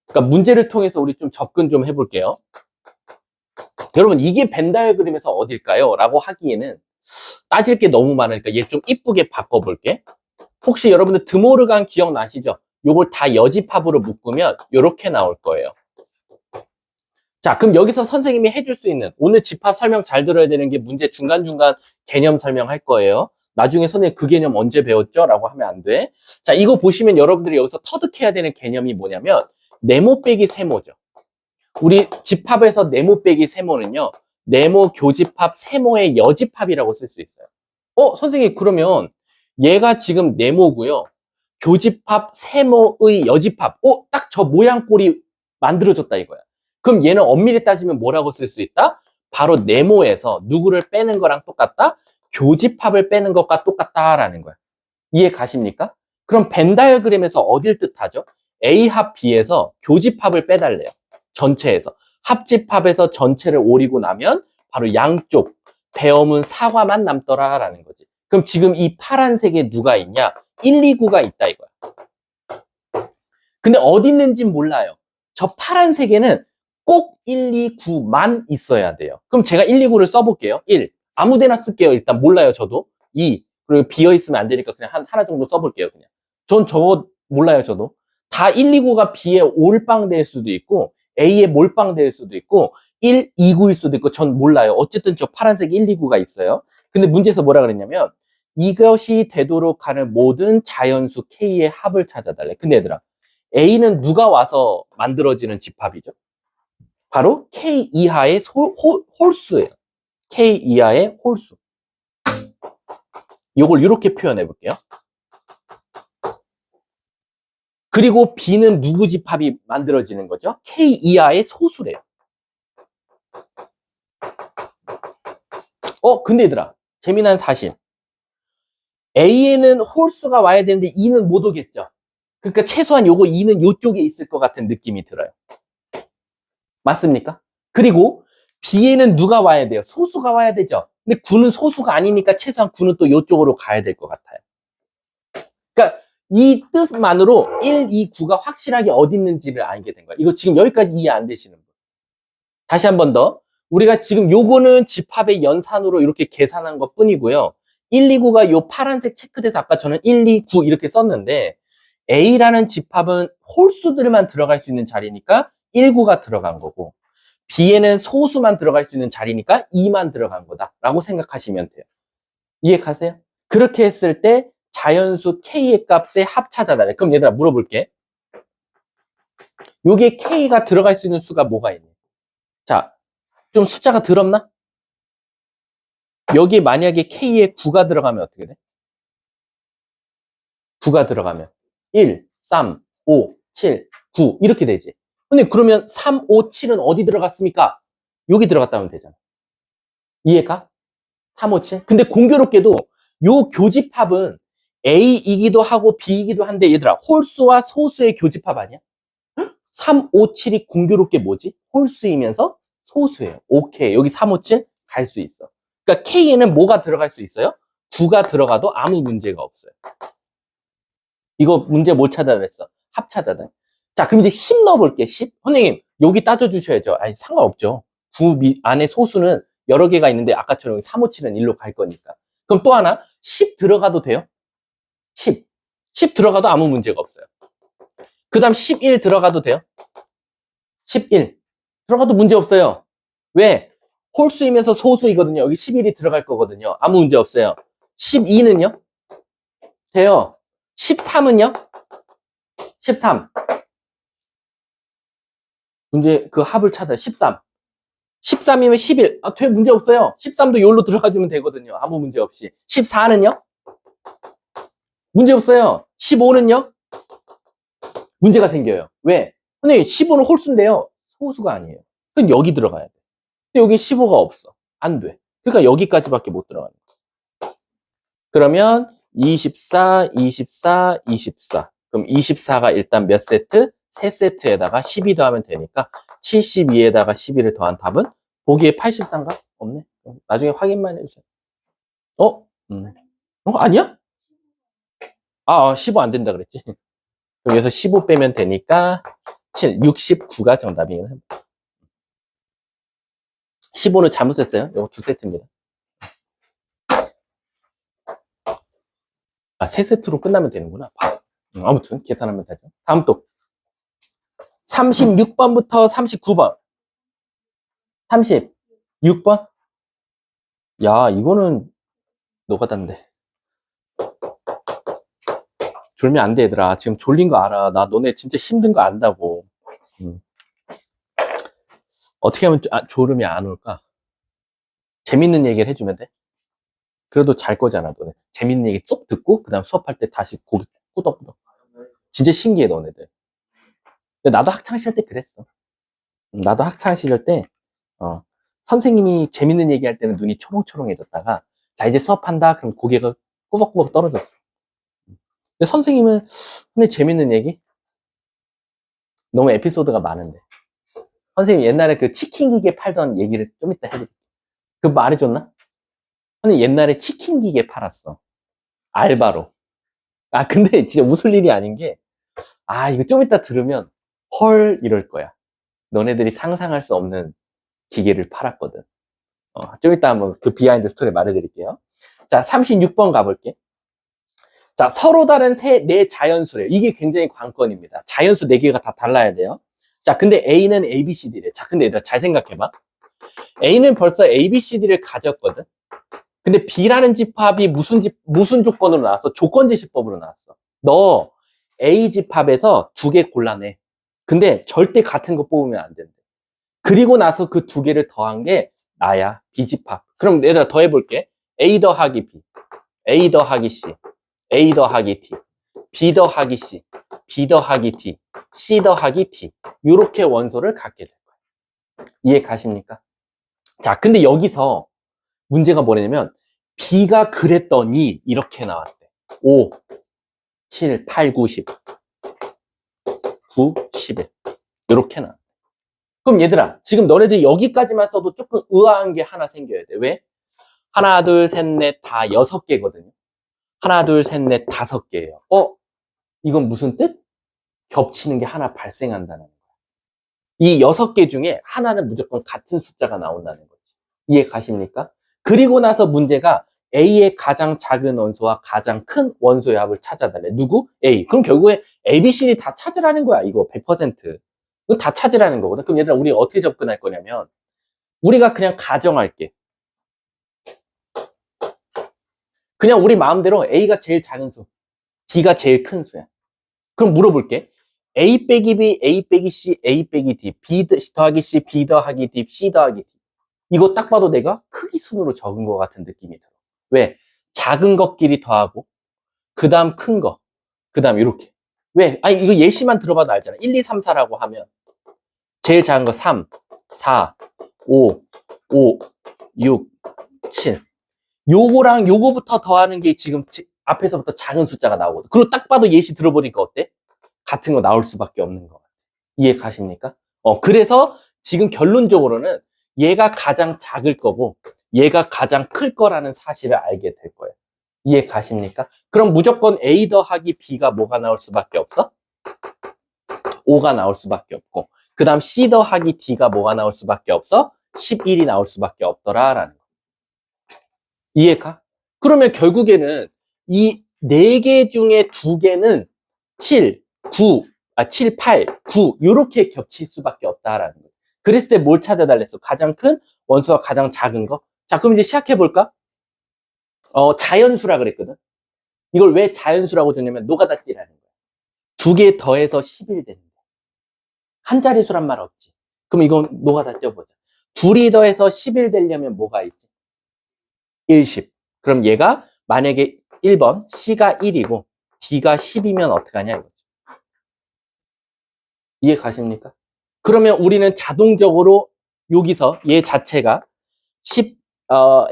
그러니까 문제를 통해서 우리 좀 접근 좀 해볼게요. 여러분 이게 벤 다이어그램에서 어딜까요? 라고 하기에는 따질 게 너무 많으니까 얘 좀 이쁘게 바꿔볼게. 혹시 여러분들 드모르간 기억나시죠? 요걸 다 여집합으로 묶으면 이렇게 나올 거예요. 자, 그럼 여기서 선생님이 해줄 수 있는 오늘 집합 설명 잘 들어야 되는 게 문제 중간중간 개념 설명할 거예요. 나중에 선생님 그 개념 언제 배웠죠? 라고 하면 안 돼. 자, 이거 보시면 여러분들이 여기서 터득해야 되는 개념이 뭐냐면 네모 빼기 세모죠. 우리 집합에서 네모 빼기 세모는요. 네모 교집합 세모의 여집합이라고 쓸 수 있어요. 선생님 그러면 얘가 지금 네모고요. 교집합 세모의 여집합. 딱 저 모양 꼴이 만들어졌다 이거야. 그럼 얘는 엄밀히 따지면 뭐라고 쓸 수 있다? 바로 네모에서 누구를 빼는 거랑 똑같다? 교집합을 빼는 것과 똑같다라는 거야. 이해 가십니까? 그럼 벤 다이어그램에서 어딜 뜻하죠? A 합 B에서 교집합을 빼달래요. 전체에서. 합집합에서 전체를 오리고 나면 바로 양쪽 배엄은 사과만 남더라라는 거지. 그럼 지금 이 파란색에 누가 있냐? 1, 2, 9가 있다 이거야. 근데 어디 있는지는 몰라요. 저 파란색에는 꼭 1, 2, 9만 있어야 돼요. 그럼 제가 1, 2, 9를 써볼게요. 1. 아무 데나 쓸게요. 일단 몰라요, 저도. 2. 그리고 비어있으면 안 되니까 그냥 하나 정도 써볼게요, 그냥. 전 저거 몰라요, 저도. 다 1, 2, 9가 B에 올빵 될 수도 있고, A에 몰빵 될 수도 있고, 1, 2, 9일 수도 있고, 전 몰라요. 어쨌든 저 파란색 1, 2, 9가 있어요. 근데 문제에서 뭐라 그랬냐면, 이것이 되도록 하는 모든 자연수 K의 합을 찾아달래. 근데 얘들아, A는 누가 와서 만들어지는 집합이죠? 바로 K 이하의 홀수예요. K 이하의 홀수. 이걸 이렇게 표현해 볼게요. 그리고 B는 누구 집합이 만들어지는 거죠? K 이하의 소수래요. 근데 얘들아, 재미난 사실. A에는 홀수가 와야 되는데 E는 못 오겠죠? 그러니까 최소한 요거 E는 요쪽에 있을 것 같은 느낌이 들어요. 맞습니까? 그리고 B에는 누가 와야 돼요? 소수가 와야 되죠? 근데 9는 소수가 아니니까 최소한 9는 또 요쪽으로 가야 될 것 같아요. 그러니까 이 뜻만으로 1, 2, 9가 확실하게 어디 있는지를 알게 된 거예요. 이거 지금 여기까지 이해 안 되시는 분. 다시 한 번 더. 우리가 지금 요거는 집합의 연산으로 이렇게 계산한 것 뿐이고요. 1, 2, 9가 요 파란색 체크돼서 아까 저는 1, 2, 9 이렇게 썼는데 A라는 집합은 홀수들만 들어갈 수 있는 자리니까 1구가 들어간 거고, B에는 소수만 들어갈 수 있는 자리니까 2만 들어간 거다라고 생각하시면 돼요. 이해 가세요? 그렇게 했을 때 자연수 K의 값의 합차자다. 그럼 얘들아 물어볼게. 요게 K가 들어갈 수 있는 수가 뭐가 있니? 자, 좀 숫자가 더럽나? 여기 만약에 K에 9가 들어가면 어떻게 돼? 9가 들어가면 1, 3, 5, 7, 9 이렇게 되지. 근데 그러면 3, 5, 7은 어디 들어갔습니까? 여기 들어갔다면 되잖아. 이해가? 3, 5, 7? 근데 공교롭게도 요 교집합은 A이기도 하고 B이기도 한데 얘들아 홀수와 소수의 교집합 아니야? 3, 5, 7이 공교롭게 뭐지? 홀수이면서 소수예요. 오케이. 여기 3, 5, 7 갈 수 있어. 그러니까 K에는 뭐가 들어갈 수 있어요? 9가 들어가도 아무 문제가 없어요. 이거 문제 못 찾아냈어. 합차자다. 자, 그럼 이제 10 넣어볼게. 10. 선생님, 여기 따져주셔야죠. 아니, 상관없죠. 9 안에 소수는 여러 개가 있는데 아까처럼 3, 5, 7은 1로 갈 거니까. 그럼 또 하나, 10 들어가도 돼요? 10. 10 들어가도 아무 문제가 없어요. 그 다음 11 들어가도 돼요? 11. 들어가도 문제 없어요. 왜? 홀수이면서 소수이거든요. 여기 11이 들어갈 거거든요. 아무 문제 없어요. 12는요? 돼요. 13은요? 13. 문제 그 합을 찾아요. 13. 13이면 11. 아, 돼 문제 없어요. 13도 여기로 들어가주면 되거든요. 아무 문제 없이. 14는요? 문제 없어요. 15는요? 문제가 생겨요. 왜? 선생님 15는 홀수인데요. 소수가 아니에요. 그럼 여기 들어가야 돼. 근데 여기 15가 없어. 안 돼. 그러니까 여기까지밖에 못 들어가는 거야. 그러면 24, 24, 24. 그럼 24가 일단 몇 세트? 3세트에다가 12 더하면 되니까 72에다가 12를 더한 답은 보기에 83가? 없네. 나중에 확인만 해주세요. 어? 아니야? 15 안 된다 그랬지. 그럼 여기서 15 빼면 되니까 7, 69가 정답이에요. 15는 잘못 썼어요. 이거 2세트입니다. 3세트로 끝나면 되는구나. 아무튼 계산하면 되죠. 다음 또 36번부터 39번. 36번? 야, 이거는 노가다인데. 졸면 안 돼, 얘들아. 지금 졸린 거 알아. 나 너네 진짜 힘든 거 안다고. 어떻게 하면 졸음이 안 올까? 재밌는 얘기를 해주면 돼? 그래도 잘 거잖아, 너네. 재밌는 얘기 쭉 듣고, 그 다음 수업할 때 다시 고개 꾸덕꾸덕. 진짜 신기해, 너네들. 근데 나도 학창시절 때 그랬어. 나도 학창시절 때, 선생님이 재밌는 얘기 할 때는 눈이 초롱초롱해졌다가, 자, 이제 수업한다? 그럼 고개가 꾸벅꾸벅 떨어졌어. 근데 선생님은, 근데 재밌는 얘기? 너무 에피소드가 많은데. 선생님 옛날에 그 치킨 기계 팔던 얘기를 좀 이따 해드릴게요. 그거 말해줬나? 선생님 옛날에 치킨 기계 팔았어. 알바로. 근데 진짜 웃을 일이 아닌 게, 이거 좀 이따 들으면, 헐, 이럴 거야. 너네들이 상상할 수 없는 기계를 팔았거든. 좀 이따 한번 그 비하인드 스토리 말해드릴게요. 자, 36번 가볼게. 자, 서로 다른 네 자연수래. 이게 굉장히 관건입니다. 자연수 4개가 다 달라야 돼요. 자, 근데 A는 A, B, C, D래. 자, 근데 얘들아, 잘 생각해봐. A는 벌써 A, B, C, D를 가졌거든. 근데 B라는 집합이 무슨 조건으로 나왔어? 조건제시법으로 나왔어. 너 A 집합에서 2개 골라내. 근데 절대 같은 거 뽑으면 안 된대. 그리고 나서 그 2개를 더한 게 나야, B 집합. 그럼 얘들아 더 해볼게. A 더하기 B, A 더하기 C, A 더하기 T, B 더하기 C, B 더하기 D, C 더하기 D. 이렇게 원소를 갖게 될 거예요. 이해 가십니까? 자, 근데 여기서 문제가 뭐냐면 B가 그랬더니 이렇게 나왔대. 5, 7, 8, 9, 10. 9, 11. 이렇게 나왔대. 그럼 얘들아, 지금 너네들이 여기까지만 써도 조금 의아한 게 하나 생겨야 돼. 왜? 하나, 둘, 셋, 넷, 다 6개거든요. 하나, 둘, 셋, 넷, 5개예요. 이건 무슨 뜻? 겹치는 게 하나 발생한다는 거야. 이 6개 중에 하나는 무조건 같은 숫자가 나온다는 거지. 이해 가십니까? 그리고 나서 문제가 A의 가장 작은 원소와 가장 큰 원소의 합을 찾아달래. 누구? A. 그럼 결국에 A, B, C, D 다 찾으라는 거야. 이거 100%. 이거 다 찾으라는 거거든. 그럼 얘들아, 우리 어떻게 접근할 거냐면, 우리가 그냥 가정할게. 그냥 우리 마음대로 A가 제일 작은 수, D가 제일 큰 수야. 그럼 물어볼게. A 빼기 B, A 빼기 C, A 빼기 D, B 더하기 C, B 더하기 D, C 더하기 D. 이거 딱 봐도 내가 크기 순으로 적은 것 같은 느낌이 들어. 왜? 작은 것끼리 더하고, 그 다음 큰 거, 그 다음 이렇게. 왜? 아니, 이거 예시만 들어봐도 알잖아. 1, 2, 3, 4라고 하면 제일 작은 거 3, 4, 5, 5, 6, 7. 요거랑 요거부터 더하는 게 지금 앞에서부터 작은 숫자가 나오거든. 그리고 딱 봐도 예시 들어보니까 어때? 같은 거 나올 수밖에 없는 거. 이해 가십니까? 그래서 지금 결론적으로는 얘가 가장 작을 거고 얘가 가장 클 거라는 사실을 알게 될 거예요. 이해 가십니까? 그럼 무조건 A 더하기 B가 뭐가 나올 수밖에 없어? 5가 나올 수밖에 없고, 그 다음 C 더하기 D가 뭐가 나올 수밖에 없어? 11이 나올 수밖에 없더라라는 거. 이해가? 그러면 결국에는 이 4개 중에 2개는 7, 8, 9 이렇게 겹칠 수밖에 없다라는 거예요. 그랬을 때 뭘 찾아달랬어? 가장 큰 원소와 가장 작은 거. 자, 그럼 이제 시작해볼까? 자연수라 그랬거든. 이걸 왜 자연수라고 듣냐면 노가다띠라는 거야. 2개 더해서 11 되는 거야. 한 자리수란 말 없지. 그럼 이건 노가다 떼어보자. 둘이 더해서 11 되려면 뭐가 있지? 1, 10. 그럼 얘가 만약에 1번 C가 1이고 D가 10이면 어떡하냐 이거지. 이해 가십니까? 그러면 우리는 자동적으로 여기서 얘 자체가 10,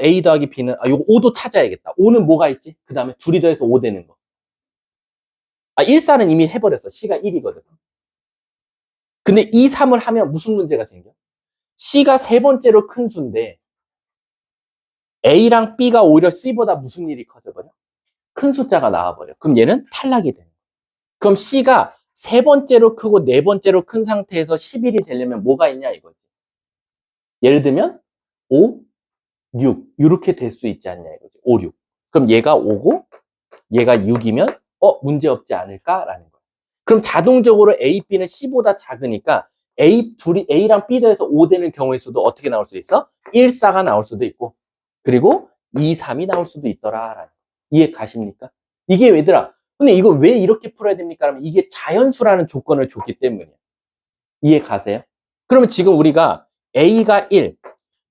A 더하기 B는, 요거 5도 찾아야겠다. 5는 뭐가 있지? 그 다음에 둘이 더해서 5 되는 거. 1, 4는 이미 해버렸어. C가 1이거든. 근데 2, 3을 하면 무슨 문제가 생겨? C가 세 번째로 큰 수인데 A랑 B가 오히려 C보다 무슨 일이 커져버려? 큰 숫자가 나와버려. 그럼 얘는 탈락이 되는 거야. 그럼 C가 세 번째로 크고 네 번째로 큰 상태에서 11이 되려면 뭐가 있냐 이거지. 예를 들면 5, 6 이렇게 될 수 있지 않냐 이거지. 5, 6. 그럼 얘가 5고 얘가 6이면 문제 없지 않을까라는 거야. 그럼 자동적으로 A, B는 C보다 작으니까 A랑 B 더해서 5 되는 경우의 수도 어떻게 나올 수 있어? 1, 4가 나올 수도 있고 그리고 2, 3이 나올 수도 있더라. 이해 가십니까? 이게 얘들아, 근데 이걸 왜 이렇게 풀어야 됩니까? 하면 이게 자연수라는 조건을 줬기 때문이에요. 이해 가세요? 그러면 지금 우리가 A가 1,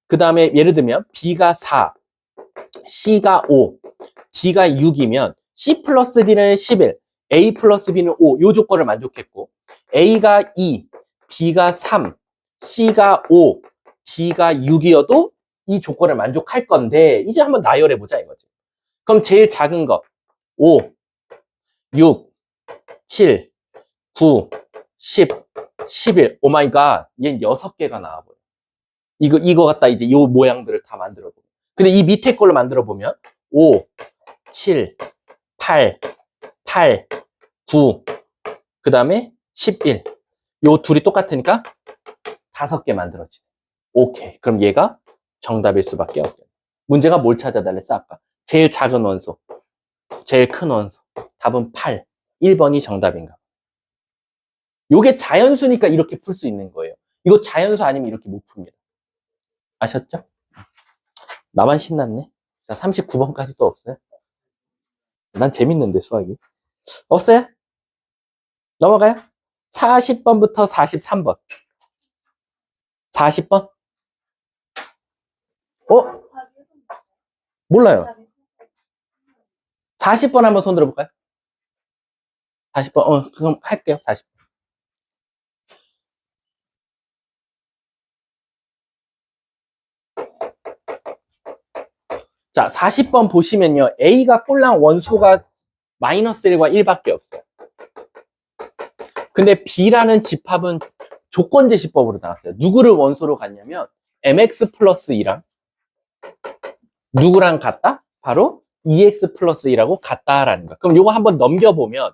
그 다음에 예를 들면 B가 4, C가 5, D가 6이면 C 플러스 D는 11, A 플러스 B는 5, 이 조건을 만족했고 A가 2, B가 3, C가 5, D가 6이어도 이 조건을 만족할 건데 이제 한번 나열해보자 이거지. 그럼 제일 작은 거 5, 6, 7, 9, 10, 11. 오 마이 갓. 얘는 6개가 나와버려. 이거 갖다 이제 요 모양들을 다 만들어 보면. 근데 이 밑에 걸로 만들어 보면 5, 7, 8, 9, 그 다음에 11. 요 둘이 똑같으니까 5개 만들어지. 오케이. 그럼 얘가 정답일 수밖에 없죠. 문제가 뭘 찾아달랬어, 아까? 제일 작은 원소, 제일 큰 원소. 답은 8. 1번이 정답인가? 요게 자연수니까 이렇게 풀 수 있는 거예요. 이거 자연수 아니면 이렇게 못 풉니다. 아셨죠? 나만 신났네. 자, 39번까지 또 없어요? 난 재밌는데, 수학이. 없어요? 넘어가요? 40번부터 43번. 40번? 몰라요. 40번 한번 손 들어볼까요? 40번, 그럼 할게요, 40번. 자, 40번 보시면요. A가 꼴랑 원소가 마이너스 1과 1밖에 없어요. 근데 B라는 집합은 조건제시법으로 나왔어요. 누구를 원소로 갔냐면 mx 플러스 2랑 누구랑 같다? 바로 2x 플러스 2라고 같다라는 거야. 그럼 이거 한번 넘겨보면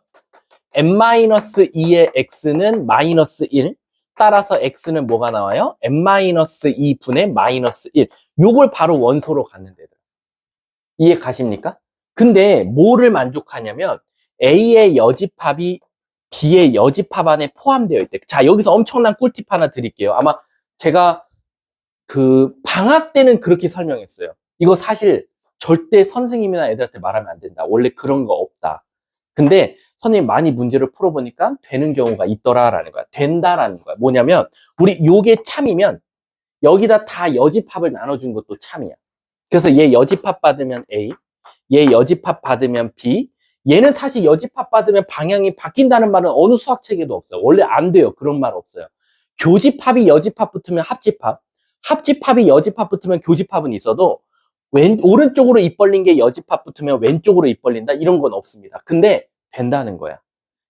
m-2의 x는 마이너스 1, 따라서 x는 뭐가 나와요? m-2분의 마이너스 1. 요걸 바로 원소로 갔는데 이해 가십니까? 근데 뭐를 만족하냐면 A의 여집합이 B의 여집합 안에 포함되어 있대. 자, 여기서 엄청난 꿀팁 하나 드릴게요. 아마 제가 그 방학 때는 그렇게 설명했어요. 이거 사실 절대 선생님이나 애들한테 말하면 안 된다. 원래 그런 거 없다. 근데 선생님 많이 문제를 풀어보니까 되는 경우가 있더라라는 거야. 된다라는 거야. 뭐냐면 우리 요게 참이면 여기다 다 여집합을 나눠준 것도 참이야. 그래서 얘 여집합 받으면 A, 얘 여집합 받으면 B, 얘는 사실 여집합 받으면 방향이 바뀐다는 말은 어느 수학책에도 없어요. 원래 안 돼요. 그런 말 없어요. 교집합이 여집합 붙으면 합집합, 합집합이 여집합 붙으면 교집합은 있어도 오른쪽으로 입 벌린 게 여집합 붙으면 왼쪽으로 입 벌린다 이런 건 없습니다. 근데 된다는 거야.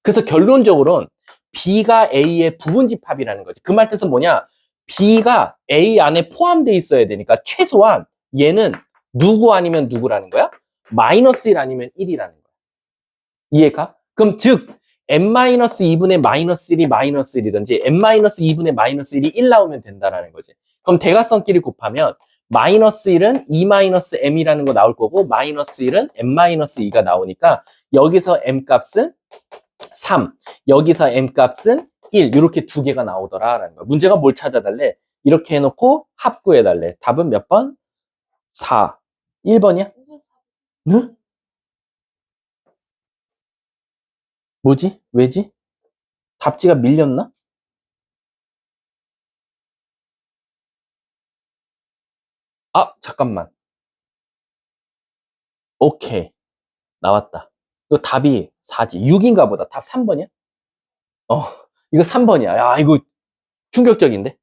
그래서 결론적으로는 B가 A의 부분집합이라는 거지. 그 말 뜻은 뭐냐? B가 A 안에 포함되어 있어야 되니까 최소한 얘는 누구 아니면 누구라는 거야? 마이너스 1 아니면 1이라는 거야. 이해가? 그럼 즉 n-2분의 마이너스 1이 마이너스 1이든지 n-2분의 마이너스 1이 1 나오면 된다라는 거지. 그럼 대각선끼리 곱하면 마이너스 1은 2-m이라는 거 나올 거고 마이너스 1은 n-2가 나오니까 여기서 m 값은 3, 여기서 m 값은 1 이렇게 두 개가 나오더라라는 거야. 문제가 뭘 찾아달래? 이렇게 해놓고 합구해달래. 답은 몇 번? 4. 1번이야? 응? 뭐지? 왜지? 답지가 밀렸나? 아, 잠깐만. 오케이. 나왔다. 이거 답이 4지. 6인가 보다. 답 3번이야? 어, 이거 3번이야. 야, 이거 충격적인데?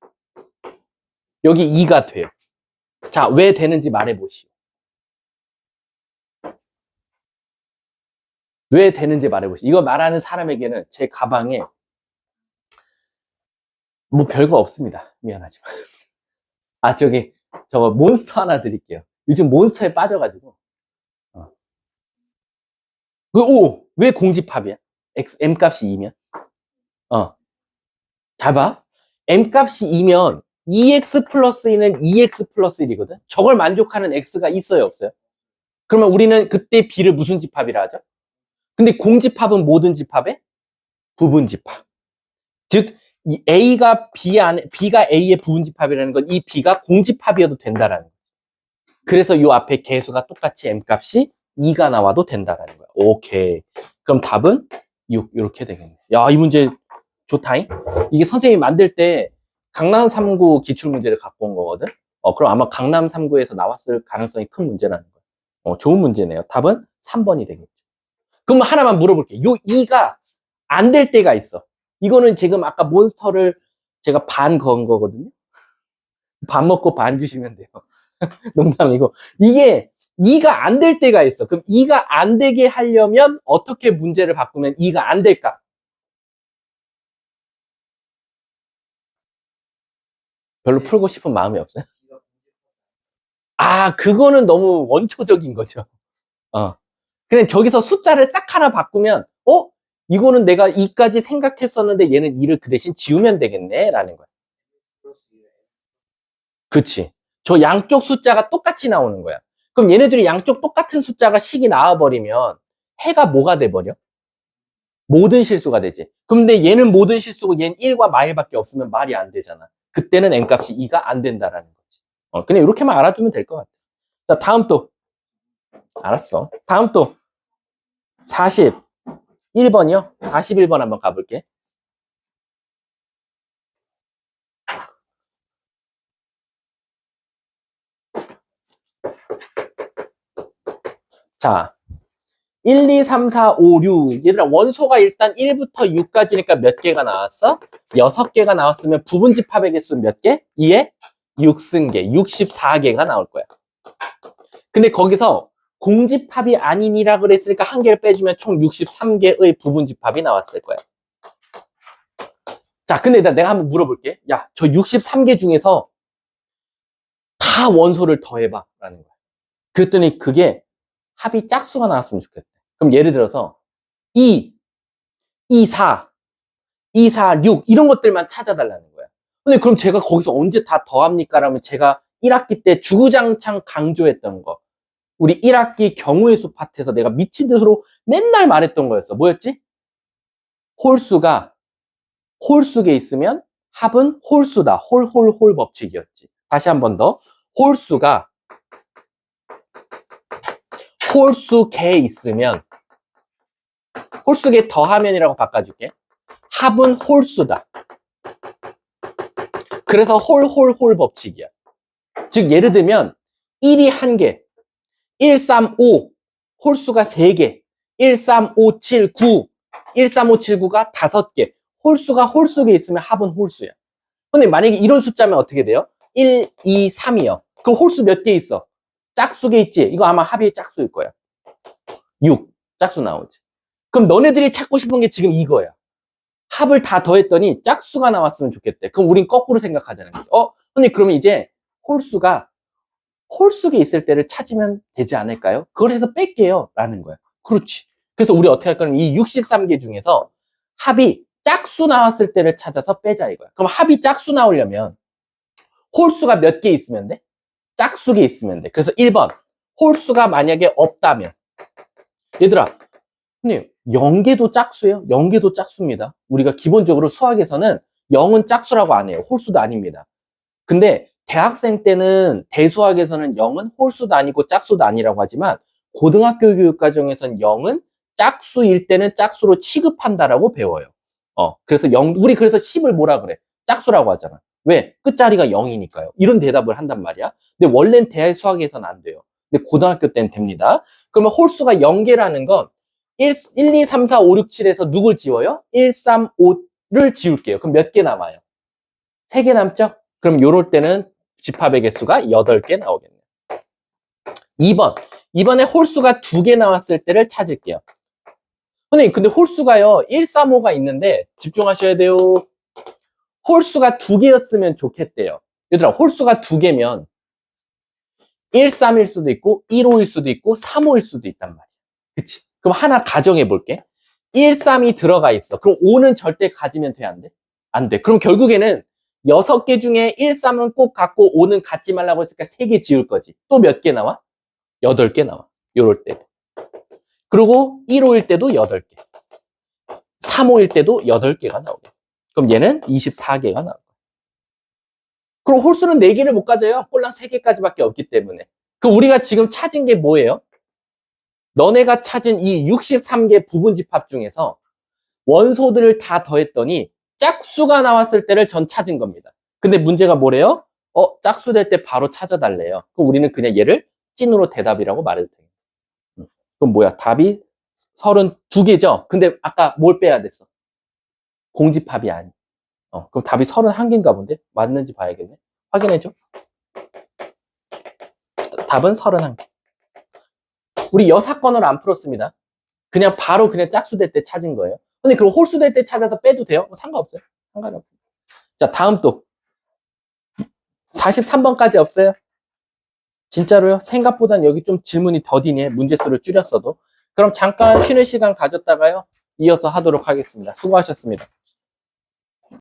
여기 2가 돼요. 자, 왜 되는지 말해보시오. 왜 되는지 말해보시오. 이거 말하는 사람에게는 제 가방에 뭐 별거 없습니다. 미안하지만. 아, 저거 몬스터 하나 드릴게요. 요즘 몬스터에 빠져가지고. 어. 왜 공집합이야? M 값이 2면? 잘 봐. M 값이 2면 2x 플러스 2는 2x 플러스 1이거든? 저걸 만족하는 x가 있어요, 없어요? 그러면 우리는 그때 b를 무슨 집합이라 하죠? 근데 공집합은 모든 집합의 부분집합. 즉, 이 A가 B가 A의 부분집합이라는 건 이 B가 공집합이어도 된다라는 거예요. 그래서 이 앞에 개수가 똑같이 M 값이 2가 나와도 된다라는 거야. 오케이. 그럼 답은 6 이렇게 되겠네. 야, 이 문제 좋다잉? 이게 선생님이 만들 때 강남 3구 기출문제를 갖고 온 거거든? 그럼 아마 강남 3구에서 나왔을 가능성이 큰 문제라는 거야. 좋은 문제네요. 답은 3번이 되겠죠. 그럼 하나만 물어볼게요. 요 2가 안 될 때가 있어. 이거는 지금 아까 몬스터를 제가 반 건 거거든요? 밥 먹고 반 주시면 돼요. 농담이고. 이게 2가 안 될 때가 있어. 그럼 2가 안 되게 하려면 어떻게 문제를 바꾸면 2가 안 될까? 별로 풀고 싶은 마음이 없어요? 아, 그거는 너무 원초적인 거죠. 그냥 저기서 숫자를 싹 하나 바꾸면, 이거는 내가 2까지 생각했었는데 얘는 2를 그 대신 지우면 되겠네? 라는 거야. 그치. 저 양쪽 숫자가 똑같이 나오는 거야. 그럼 얘네들이 양쪽 똑같은 숫자가 식이 나와버리면 해가 뭐가 돼버려? 모든 실수가 되지. 근데 얘는 모든 실수고 얘는 1과 마일밖에 없으면 말이 안 되잖아. 그때는 n값이 2가 안 된다라는 거지. 그냥 이렇게만 알아두면 될 것 같아. 자, 다음 또. 알았어. 다음 또. 41번이요? 41번 한번 가볼게. 자, 1, 2, 3, 4, 5, 6. 얘들아, 원소가 일단 1부터 6까지니까 몇 개가 나왔어? 6개가 나왔으면 부분집합의 개수 몇 개? 2에 6승계, 64개가 나올 거야. 근데 거기서 공집합이 아니니라 그랬으니까 한 개를 빼주면 총 63개의 부분집합이 나왔을 거야. 자, 근데 내가 한번 물어볼게. 야, 저 63개 중에서 다 원소를 더해봐. 라는 거야. 그랬더니 그게 합이 짝수가 나왔으면 좋겠다. 그럼 예를 들어서 2, 2, 4, 2, 4, 6 이런 것들만 찾아달라는 거야. 근데 그럼 제가 거기서 언제 다 더합니까? 라면 제가 1학기 때 주구장창 강조했던 거. 우리 1학기 경우의 수 파트에서 내가 미친 듯으로 맨날 말했던 거였어. 뭐였지? 홀수에 있으면 합은 홀수다. 홀 법칙이었지. 다시 한 번 더. 홀수가 홀수계에 있으면 홀수계 더하면이라고 바꿔줄게. 합은 홀수다. 그래서 홀 법칙이야. 즉 예를 들면 1이 1개, 1, 3, 5 홀수가 3개, 1, 3, 5, 7, 9 1, 3, 5, 7, 9가 5개. 홀수가 홀수계에 있으면 합은 홀수야. 근데 만약에 이런 숫자면 어떻게 돼요? 1, 2, 3이요. 그럼 홀수 몇 개 있어? 짝수계 있지? 이거 아마 합의 짝수일 거야. 6. 짝수 나오지. 그럼 너네들이 찾고 싶은 게 지금 이거야. 합을 다 더했더니 짝수가 나왔으면 좋겠대. 그럼 우린 거꾸로 생각하자는 거죠. 근데 그러면 이제 홀수가 홀수계 있을 때를 찾으면 되지 않을까요? 그걸 해서 뺄게요. 라는 거야. 그렇지. 그래서 우리 어떻게 할 거냐면 이 63개 중에서 합이 짝수 나왔을 때를 찾아서 빼자 이거야. 그럼 합이 짝수 나오려면 홀수가 몇 개 있으면 돼? 짝수계 있으면 돼. 그래서 1번 홀수가 만약에 없다면 얘들아 근데 0개도 짝수예요? 0개도 짝수입니다. 우리가 기본적으로 수학에서는 0은 짝수라고 안 해요. 홀수도 아닙니다. 근데 대학생 때는 대수학에서는 0은 홀수도 아니고 짝수도 아니라고 하지만 고등학교 교육과정에서는 0은 짝수일 때는 짝수로 취급한다라고 배워요. 그래서 우리 그래서 10을 뭐라 그래? 짝수라고 하잖아. 왜? 끝자리가 0이니까요. 이런 대답을 한단 말이야. 근데 원래는 대수학에서는 안 돼요. 근데 고등학교 때는 됩니다. 그러면 홀수가 0개라는 건 1, 2, 3, 4, 5, 6, 7에서 누굴 지워요? 1, 3, 5를 지울게요. 그럼 몇 개 남아요? 3개 남죠? 그럼 요럴 때는 집합의 개수가 8개 나오겠네요. 2번. 이번에 홀수가 2개 나왔을 때를 찾을게요. 선생님, 근데 홀수가요, 1, 3, 5가 있는데 집중하셔야 돼요. 홀수가 2개였으면 좋겠대요. 얘들아, 홀수가 2개면 1, 3일 수도 있고 1, 5일 수도 있고 3, 5일 수도 있단 말이야. 그치? 그럼 하나 가정해 볼게. 1, 3이 들어가 있어. 그럼 5는 절대 가지면 돼? 안 돼? 안 돼. 그럼 결국에는 6개 중에 1, 3은 꼭 갖고 5는 갖지 말라고 했으니까 3개 지울 거지. 또 몇 개 나와? 8개 나와. 요럴 때. 그리고 1, 5일 때도 8개. 3, 5일 때도 8개가 나오게. 그럼 얘는 24개가 나올 거야. 그럼 홀수는 4개를 못 가져요. 꼴랑 3개까지밖에 없기 때문에. 그럼 우리가 지금 찾은 게 뭐예요? 너네가 찾은 이 63개 부분집합 중에서 원소들을 다 더했더니 짝수가 나왔을 때를 전 찾은 겁니다. 근데 문제가 뭐래요? 짝수 될 때 바로 찾아달래요. 그럼 우리는 그냥 얘를 찐으로 대답이라고 말해도 돼요. 그럼 뭐야? 답이 32개죠? 근데 아까 뭘 빼야 됐어? 공집합이 아니. 그럼 답이 31개인가 본데? 맞는지 봐야겠네. 확인해줘. 답은 31개. 우리 여사건을 안 풀었습니다. 그냥 바로 그냥 짝수 될 때 찾은 거예요. 근데 그럼 홀수 될 때 찾아서 빼도 돼요? 상관없어요. 상관이 없어요. 자, 다음 또. 43번까지 없어요? 진짜로요? 생각보단 여기 좀 질문이 더디네. 문제수를 줄였어도. 그럼 잠깐 쉬는 시간 가졌다가요. 이어서 하도록 하겠습니다. 수고하셨습니다.